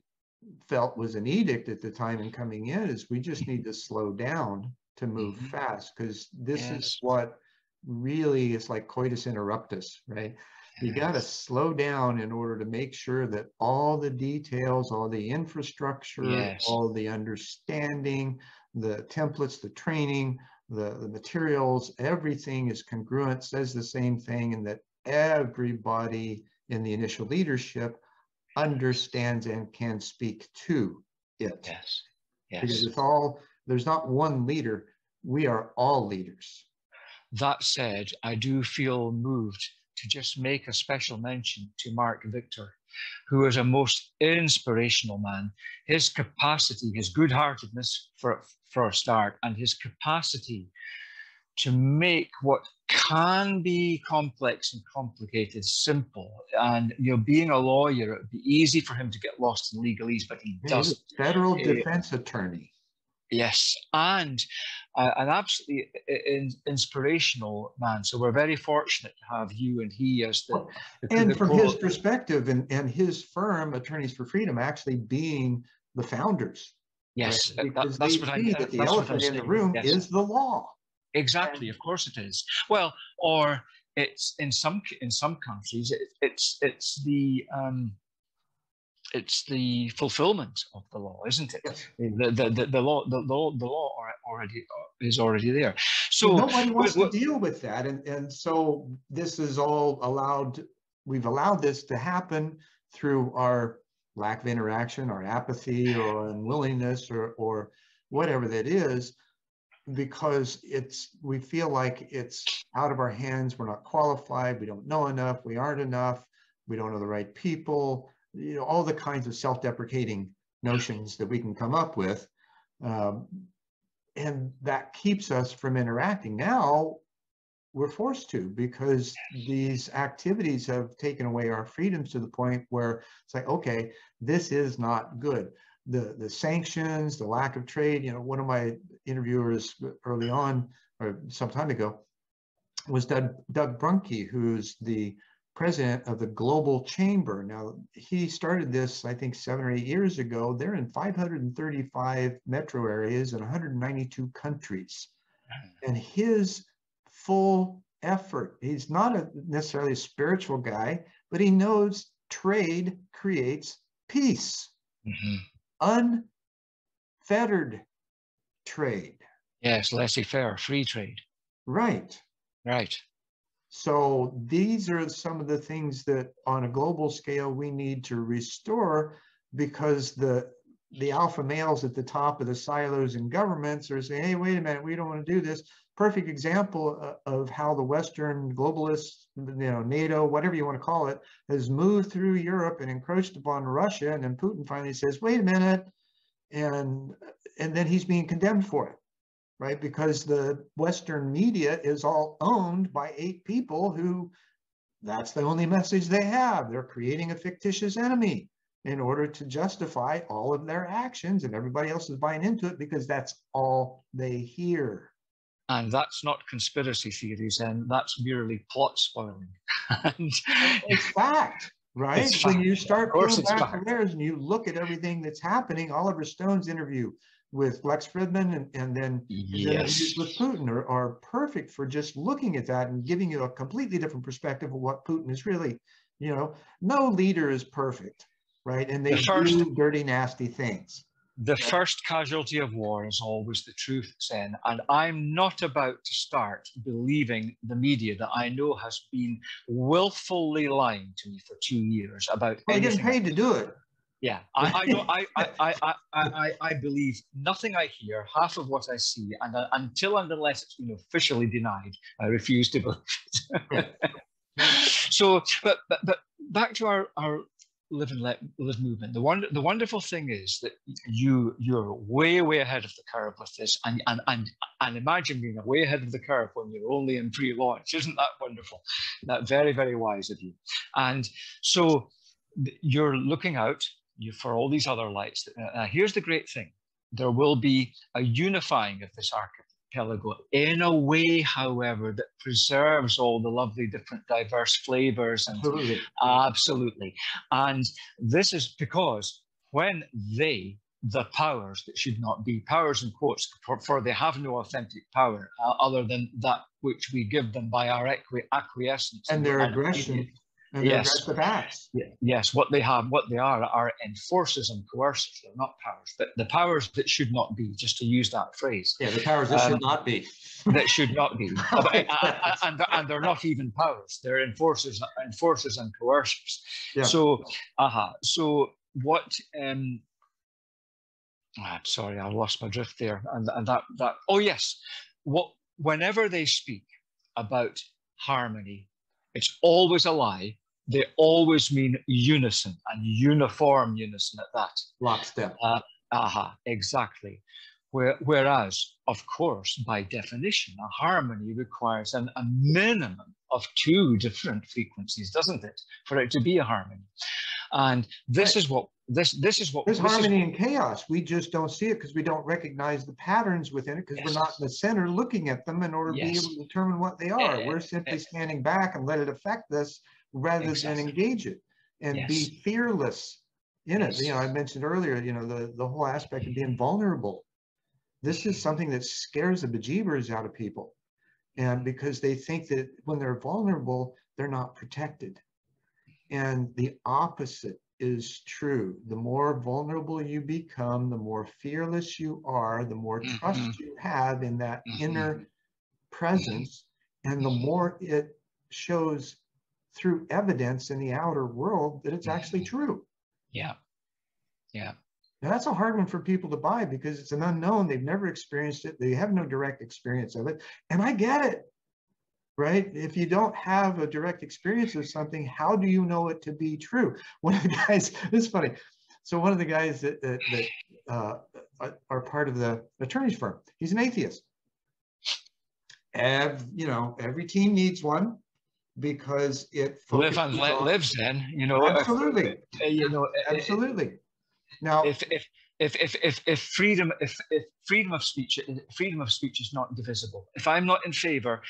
felt was an edict at the time in coming in is we just need to slow down to move fast, because this is what really is like coitus interruptus, right? You got to slow down in order to make sure that all the details, all the infrastructure, all the understanding, the templates, the training, the materials, everything is congruent, says the same thing, and that everybody in the initial leadership understands and can speak to it. Yes. Yes. Because it's all, there's not one leader, we are all leaders. That said, I do feel moved to just make a special mention to Mark Victor, who is a most inspirational man. His capacity, his good-heartedness for a start, and his capacity to make what can be complex and complicated simple. And being a lawyer, it would be easy for him to get lost in legalese, but he doesn't. He's a federal defense attorney. Yes, and an absolutely inspirational man. So we're very fortunate to have you and he as the and from his perspective, and his firm, Attorneys for Freedom, actually being the founders. Yes, right? Because that's what I mean. That the elephant in the room is the law. Exactly, of course it is. Well, or it's in some countries, it's the fulfillment of the law, isn't it? Yes. The law already is already there. So nobody wants to deal with that, and so this is all allowed. We've allowed this to happen through our lack of interaction, our apathy, or unwillingness, or whatever that is, because we feel like it's out of our hands. We're not qualified. We don't know enough. We aren't enough. We don't know the right people. All the kinds of self-deprecating notions that we can come up with. And that keeps us from interacting. Now we're forced to, because these activities have taken away our freedoms to the point where it's like, okay, this is not good. The sanctions, the lack of trade. One of my interviewers early on, or some time ago, was Doug Brunke, who's the president of the Global Chamber. Now, he started this, I think, 7 or 8 years ago. They're in 535 metro areas in 192 countries. And his full effort, he's not necessarily a spiritual guy, but he knows trade creates peace. Unfettered trade. Yes, laissez-faire, free trade. Right. Right. So these are some of the things that on a global scale we need to restore, because the alpha males at the top of the silos in governments are saying, hey, wait a minute, we don't want to do this. Perfect example of how the Western globalists, NATO, whatever you want to call it, has moved through Europe and encroached upon Russia. And then Putin finally says, wait a minute. And then he's being condemned for it. Right, because the Western media is all owned by 8 people who, that's the only message they have. They're creating a fictitious enemy in order to justify all of their actions, and everybody else is buying into it because that's all they hear. And that's not conspiracy theories, and that's merely plot spoiling. It's fact, right? It's when you start pulling back the layers and you look at everything that's happening, Oliver Stone's interview with Lex Fridman and then interviews with Putin are perfect for just looking at that and giving you a completely different perspective of what Putin is really. No leader is perfect, right? And they do dirty, nasty things. The first casualty of war is always the truth, Zen. And I'm not about to start believing the media that I know has been willfully lying to me for 2 years about anything. You're getting paid to do it. Yeah, I believe nothing I hear, half of what I see, and until and unless it's been officially denied, I refuse to believe it. So, but back to our live and let live movement. The wonderful thing is that you're way ahead of the curve with this, and imagine being way ahead of the curve when you're only in pre-launch. Isn't that wonderful? That very, very wise of you. And so you're looking out for all these other lights. Here's the great thing. There will be a unifying of this archipelago in a way, however, that preserves all the lovely different diverse flavors. And absolutely. And this is because when the powers that should not be, powers in quotes, for they have no authentic power other than that which we give them by our acquiescence. And their aggression. And their aggressive acts. Yes, what they are enforcers and coercers. They're not powers, but the powers that should not be, just to use that phrase. Yeah, the powers that should not be. That should not be. and they're not even powers. They're enforcers and coercers. Yeah. So what I'm sorry, I lost my drift there. And that oh yes, whenever they speak about harmony, it's always a lie. They always mean unison, and uniform unison at that. Lockstep. Exactly. Whereas, of course, by definition, a harmony requires a minimum of 2 different frequencies, doesn't it, for it to be a harmony? And this is what this is what there's harmony and chaos. We just don't see it because we don't recognize the patterns within it, because we're not in the center looking at them in order to be able to determine what they are. We're simply standing back and let it affect us rather than engage it and be fearless in it. You know, I mentioned earlier, you know, the whole aspect of being vulnerable. This is something that scares the bejeebers out of people, and because they think that when they're vulnerable, they're not protected. And the opposite is true. The more vulnerable you become, the more fearless you are, the more trust you have in that inner presence, and the more it shows through evidence in the outer world that it's actually true. Yeah. Yeah. Now, that's a hard one for people to buy because it's an unknown. They've never experienced it. They have no direct experience of it. And I get it. Right? If you don't have a direct experience of something, how do you know it to be true? One of the guys, it's funny. So one of the guys that are part of the attorney's firm, he's an atheist. Every team needs one because it live and let live. Then absolutely, absolutely. Now, if freedom of speech is not divisible, if I'm not in favor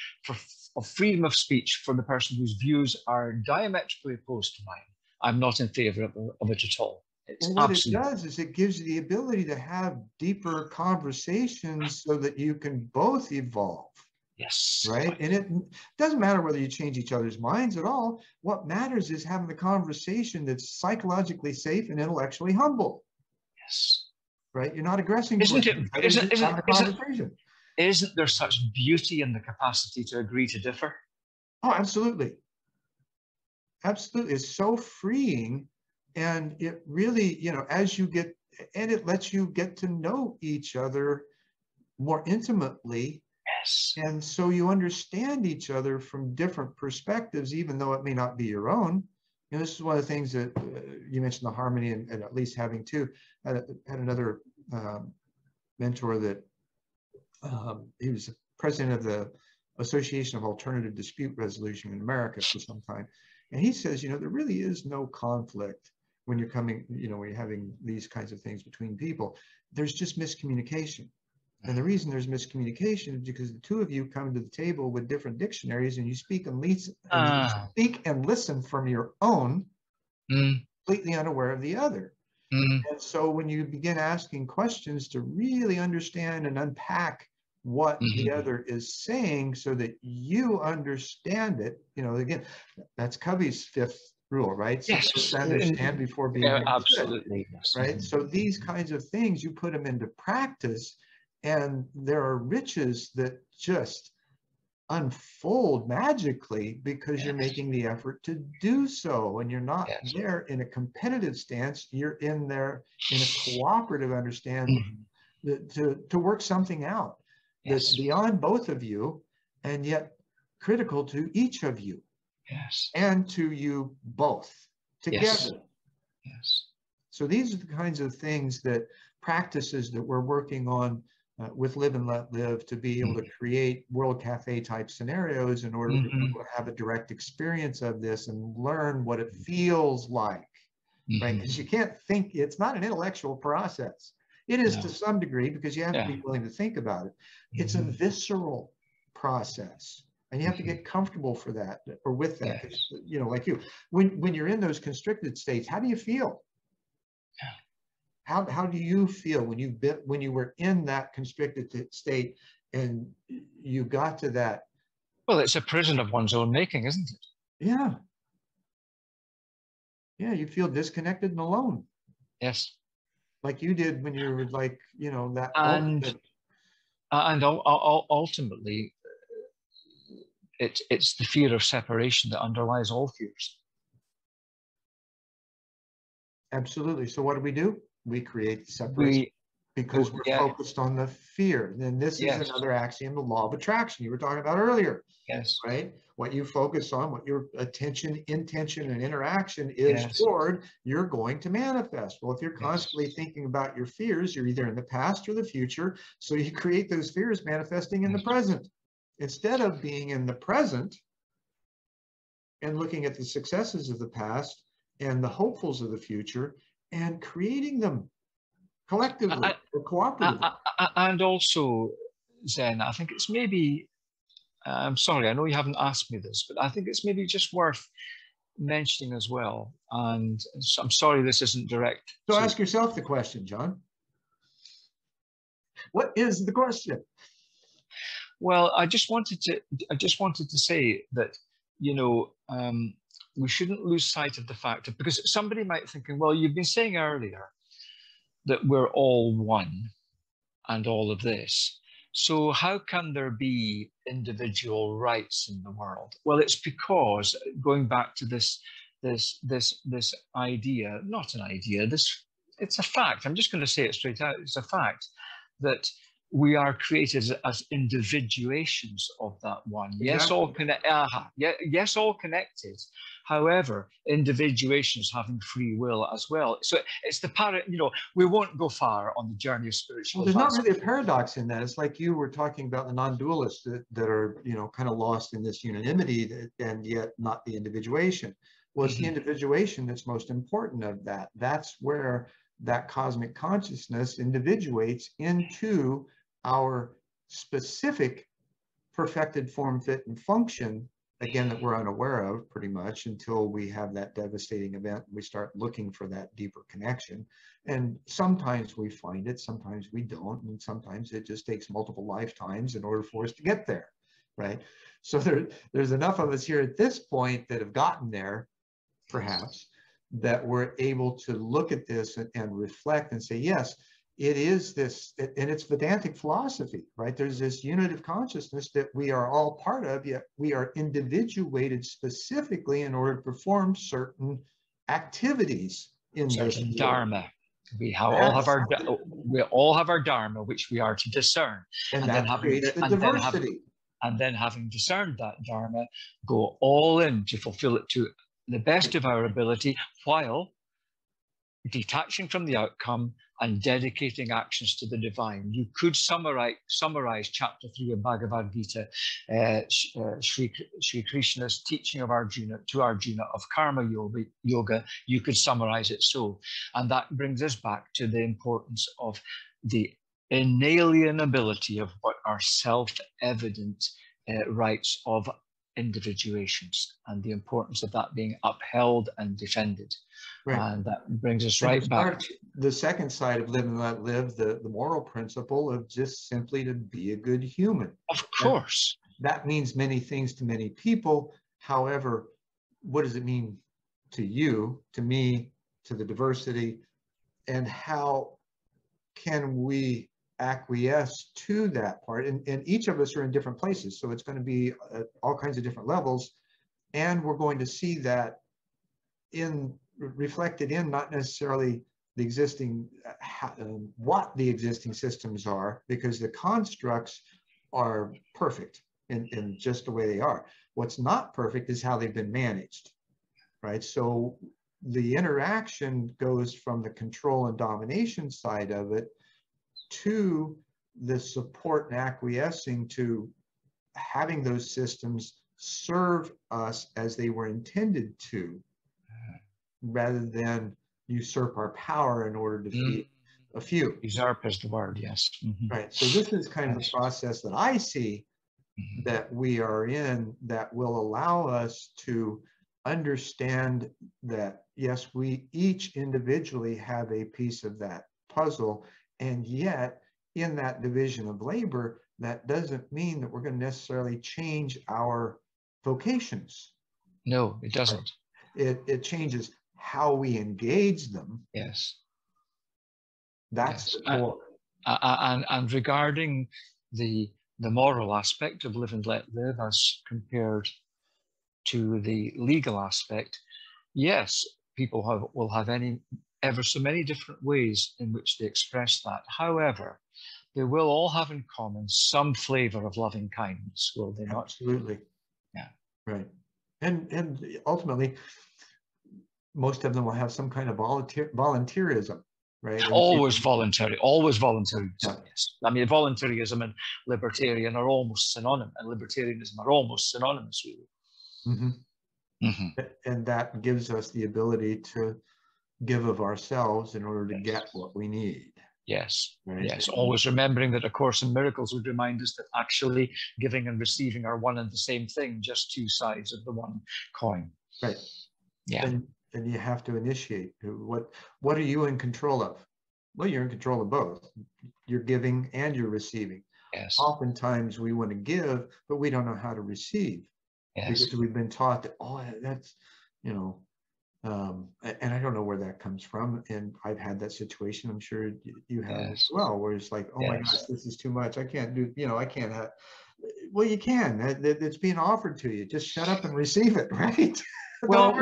of freedom of speech for the person whose views are diametrically opposed to mine, I'm not in favor of it at all. And what it does is it gives you the ability to have deeper conversations so that you can both evolve. Yes. Right. And it doesn't matter whether you change each other's minds at all. What matters is having the conversation that's psychologically safe and intellectually humble. Yes. Right. You're not aggressing. Isn't there such beauty in the capacity to agree to differ? Oh, absolutely. Absolutely. It's so freeing. And it really, as you get, and it lets you get to know each other more intimately. Yes. And so you understand each other from different perspectives, even though it may not be your own. This is one of the things that you mentioned, the harmony and at least having two. I had another mentor that he was president of the Association of Alternative Dispute Resolution in America for some time. And he says, there really is no conflict when you're coming, when you're having these kinds of things between people. There's just miscommunication. And the reason there's miscommunication is because the two of you come to the table with different dictionaries and you speak and listen from your own, completely unaware of the other. And so when you begin asking questions to really understand and unpack what the other is saying so that you understand it, again, that's Covey's 5th rule, right? So yes. Understand before being understood, absolutely. Yes. Right? So these kinds of things, you put them into practice, and there are riches that just unfold magically because you're making the effort to do so. And you're not there in a competitive stance. You're in there in a cooperative understanding to work something out that's beyond both of you and yet critical to each of you. Yes. And to you both together. Yes. So these are the kinds of things practices that we're working on with Live and Let Live to be able to create World Cafe type scenarios in order to have a direct experience of this and learn what it feels like right? Because you can't think, it's not an intellectual process. It is No. to some degree because you have to Yeah. be willing to think about it. It's a visceral process. And you have to get comfortable for that or with that. Yes. You know, like you, when you're in those constricted states, how do you feel? Yeah. How do you feel when you were in that constricted state and you got to that? Well, it's a prison of one's own making, isn't it? Yeah. Yeah, you feel disconnected and alone. Yes. Like you did when you were like, you know, that And ultimate. ultimately, it's the fear of separation that underlies all fears. Absolutely. So what do? We create separation because we're focused on the fear. Then this is another axiom, the law of attraction you were talking about earlier. Yes. Right? What you focus on, what your attention, intention, and interaction is toward, you're going to manifest. Well, if you're constantly thinking about your fears, you're either in the past or the future. So you create those fears manifesting in the present. Instead of being in the present and looking at the successes of the past and the hopefuls of the future and creating them collectively or cooperatively. And also, Zen, I think it's maybe, I'm sorry, I know you haven't asked me this, but I think it's maybe just worth mentioning as well. And I'm sorry this isn't direct. So ask yourself the question, John. What is the question? Well, I just wanted to say that, you know, we shouldn't lose sight of the fact of, because somebody might thinking, well, you've been saying earlier that we're all one and all of this. So how can there be individual rights in the world? Well, it's because, going back to this idea, not an idea, it's a fact. I'm just going to say it straight out. It's a fact that we are created as individuations of that one. Exactly. Yes, all connected. However, individuations having free will as well. So it's the you know, we won't go far on the journey of spiritual. Well, there's not really a paradox in that. It's like you were talking about the non-dualists that are, you know, kind of lost in this unanimity and yet not the individuation. Well, it's the individuation that's most important of that. That's where that cosmic consciousness individuates into our specific perfected form, fit, and function, again, that we're unaware of pretty much until we have that devastating event. We start looking for that deeper connection. And sometimes we find it, sometimes we don't, and sometimes it just takes multiple lifetimes in order for us to get there, right? So there's enough of us here at this point that have gotten there, perhaps, that we're able to look at this and reflect and say, yes, it is this, and it's Vedantic philosophy, right? There's this unit of consciousness that we are all part of, yet we are individuated specifically in order to perform certain activities in certain this dharma. We all have our dharma, which we are to discern, and that creates the diversity. And then having discerned that dharma, go all in to fulfill it to the best of our ability, while detaching from the outcome and dedicating actions to the divine. You could summarize chapter 3 of Bhagavad Gita, Sri Krishna's teaching of Arjuna of karma yoga. You could summarize it so. And that brings us back to the importance of the inalienability of what are self-evident rights of individuations, and the importance of that being upheld and defended. Right. And that brings us right back to the second side of live and let live, the moral principle of just simply to be a good human. Of course. That means many things to many people. However, what does it mean to you, to me, to the diversity, and how can we acquiesce to that part? And each of us are in different places, so it's going to be at all kinds of different levels, and we're going to see that reflected in not necessarily the existing what the existing systems are, because the constructs are perfect in just the way they are. What's not perfect is how they've been managed, right? So the interaction goes from the control and domination side of it to the support and acquiescing to having those systems serve us as they were intended to, rather than usurp our power in order to feed a few. Usurp is the word, yes. Right. So this is kind of the process that I see Mm-hmm. that we are in that will allow us to understand that, yes, we each individually have a piece of that puzzle. And yet, in that division of labor, that doesn't mean that we're going to necessarily change our vocations. No, it doesn't. It changes how we engage them. Yes. That's yes. the core. And regarding the moral aspect of live and let live as compared to the legal aspect, yes, people will have ever so many different ways in which they express that. However, they will all have in common some flavor of loving kindness, will they not? Absolutely. Yeah. Right. And ultimately, most of them will have some kind of volunteerism, right? Always voluntary, always voluntary. Yeah. Yes. I mean, voluntarism and libertarian are almost synonymous, and libertarianism are almost synonymous, really. And that gives us the ability to give of ourselves in order to Yes. get what we need. Yes, right? Yes. Always remembering that A Course in Miracles would remind us that actually giving and receiving are one and the same thing, just two sides of the one coin. Right. Yeah. And you have to initiate. What are you in control of? Well, you're in control of both. You're giving and you're receiving. Yes. Oftentimes we want to give, but we don't know how to receive. Yes. Because we've been taught that, oh, that's, and I don't know where that comes from. And I've had that situation. I'm sure you have as well, where it's like, oh my gosh, this is too much. I can't do, I can't have. Well, you can. It's being offered to you. Just shut up and receive it, right? Well,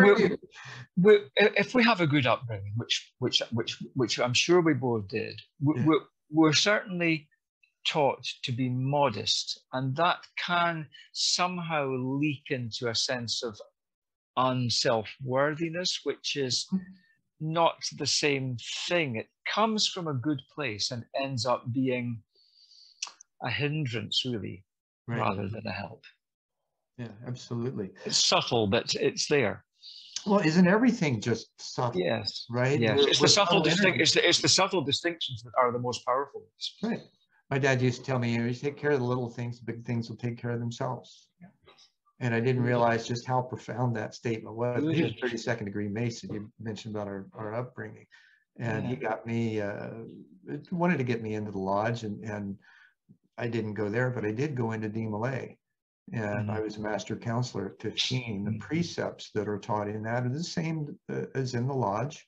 if we have a good upbringing, which I'm sure we both did, we're certainly taught to be modest, and that can somehow leak into a sense of unself-worthiness, which is not the same thing. It comes from a good place and ends up being a hindrance, really, rather than a help. Yeah, absolutely. It's subtle, but it's there. Well, isn't everything just subtle? Yes. Right. Yes. It's the subtle it's the subtle distinctions that are the most powerful. Right. My dad used to tell me, you take care of the little things, the big things will take care of themselves. Yeah. And I didn't realize just how profound that statement was. He was 32nd degree Mason. You mentioned about our upbringing, and he got me wanted to get me into the lodge, and I didn't go there, but I did go into DeMolay. And I was a master counselor at 15. The precepts that are taught in that are the same as in the lodge.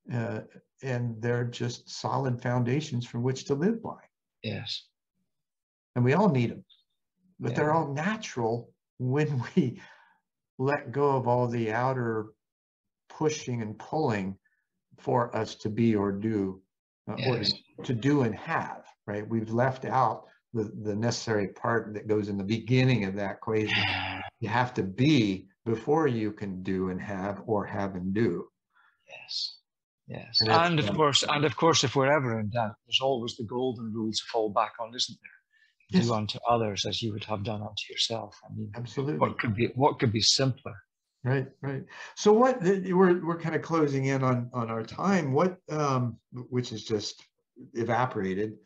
And they're just solid foundations from which to live by. Yes. And we all need them. But they're all natural when we let go of all the outer pushing and pulling for us to be or do, or to do and have, right? We've left out the necessary part that goes in the beginning of that equation. You have to be before you can do and have, or have and do. Yes. Yes. And of course, if we're ever in doubt, there's always the golden rule to fall back on, isn't there? Do unto others as you would have done unto yourself. I mean, absolutely. What could be simpler? Right. So we're kind of closing in on our time. Which is just evaporated.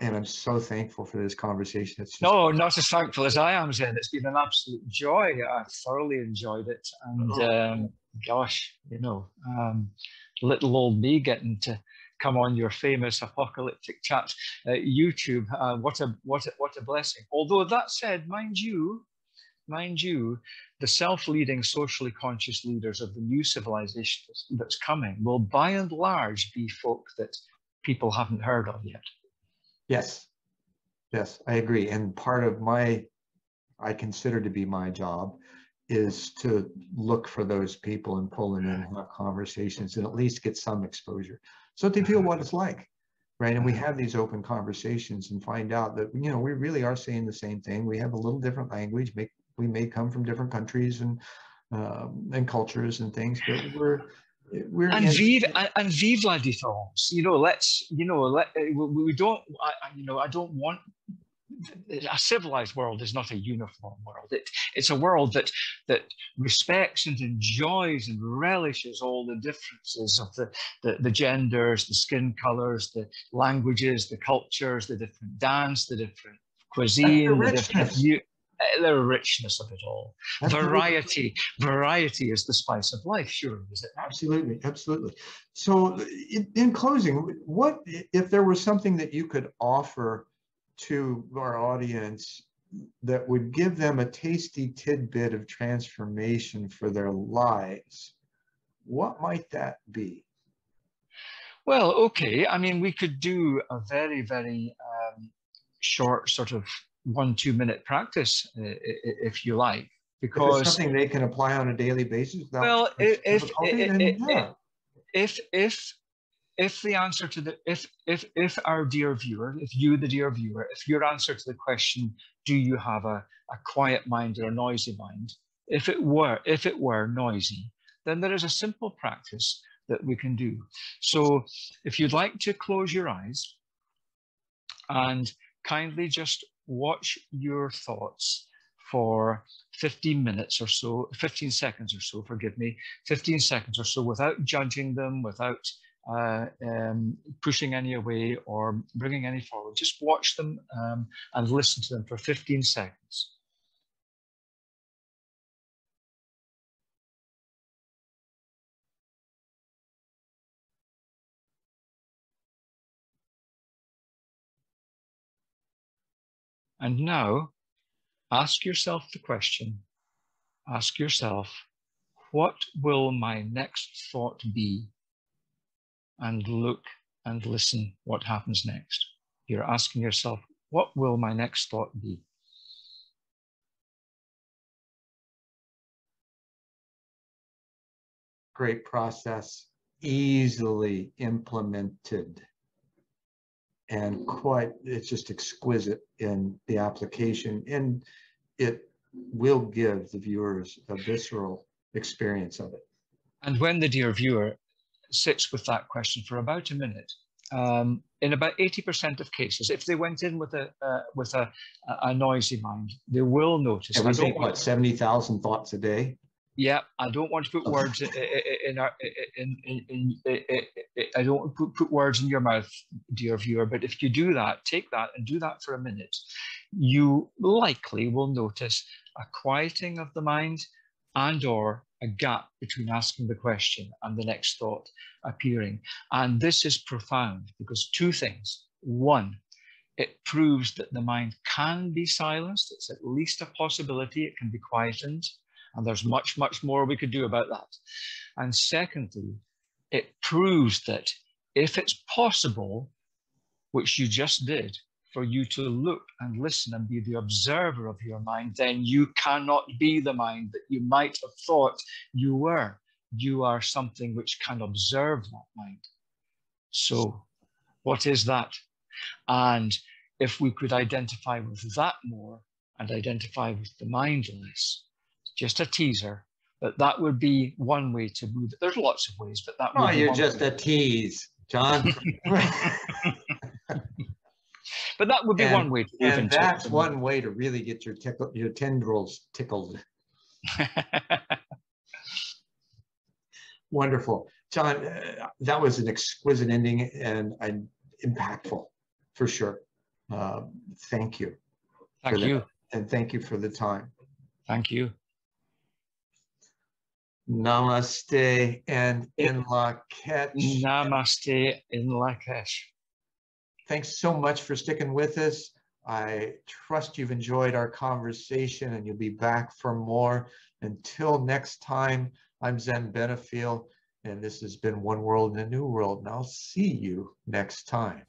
And I'm so thankful for this conversation. No, not as thankful as I am, Zen. It's been an absolute joy. I thoroughly enjoyed it. And gosh, little old me getting to come on your famous Apocalyptic Chat YouTube. What a blessing. Although that said, mind you, the self-leading, socially conscious leaders of the new civilization that's coming will by and large be folk that people haven't heard of yet. Yes, I agree. And part of I consider to be my job is to look for those people and pull them in and have conversations and at least get some exposure so they feel what it's like, right? And we have these open conversations and find out that, we really are saying the same thing. We have a little different language. We may come from different countries and cultures and things, but vive la différence. We don't. I don't want a civilized world is not a uniform world. It's a world that respects and enjoys and relishes all the differences of the genders, the skin colors, the languages, the cultures, the different dance, the different cuisine, the richness of it all. Absolutely. Variety is the spice of life, surely, is it? Absolutely, absolutely. So in closing, what if there was something that you could offer to our audience that would give them a tasty tidbit of transformation for their lives, what might that be? Well, okay. I mean, we could do a very, very short sort of 1-2 minute practice, if you like, because if it's something they can apply on a daily basis without well, if the answer to the if our dear viewer, if you, the dear viewer, if your answer to the question, do you have a quiet mind or a noisy mind, if it were noisy, then there is a simple practice that we can do. So if you'd like to close your eyes and kindly just watch your thoughts for 15 minutes or so, 15 seconds or so, forgive me, 15 seconds or so, without judging them, without pushing any away or bringing any forward. Just watch them and listen to them for 15 seconds. And now, ask yourself the question, ask yourself, what will my next thought be? And look and listen what happens next. You're asking yourself, what will my next thought be? Great process, easily implemented. And it's just exquisite in the application, and it will give the viewers a visceral experience of it. And when the dear viewer sits with that question for about a minute, in about 80% of cases, if they went in with a noisy mind, they will notice. And we think, what, 70,000 thoughts a day? Yeah, I don't want to put words I don't want to put words in your mouth, dear viewer, but if you do that, take that and do that for a minute, you likely will notice a quieting of the mind and or a gap between asking the question and the next thought appearing. And this is profound because two things. One, it proves that the mind can be silenced. It's at least a possibility. It can be quietened. And there's much, much more we could do about that. And secondly, it proves that if it's possible, which you just did, for you to look and listen and be the observer of your mind, then you cannot be the mind that you might have thought you were. You are something which can observe that mind. So what is that? And if we could identify with that more and identify with the mind less, just a teaser, but that would be one way to move it. There's lots of ways, but that would be you're just a tease, John. But that would be one way to move into it. And that's one way to really get your tendrils tickled. Wonderful. John, that was an exquisite ending and impactful, for sure. Thank you. Thank you. And thank you for the time. Thank you. Namaste and in Lak'ech. Namaste in Lak'ech. Thanks so much for sticking with us. I trust you've enjoyed our conversation and you'll be back for more. Until next time, I'm Zen Benefiel, and this has been One World in a New World, and I'll see you next time.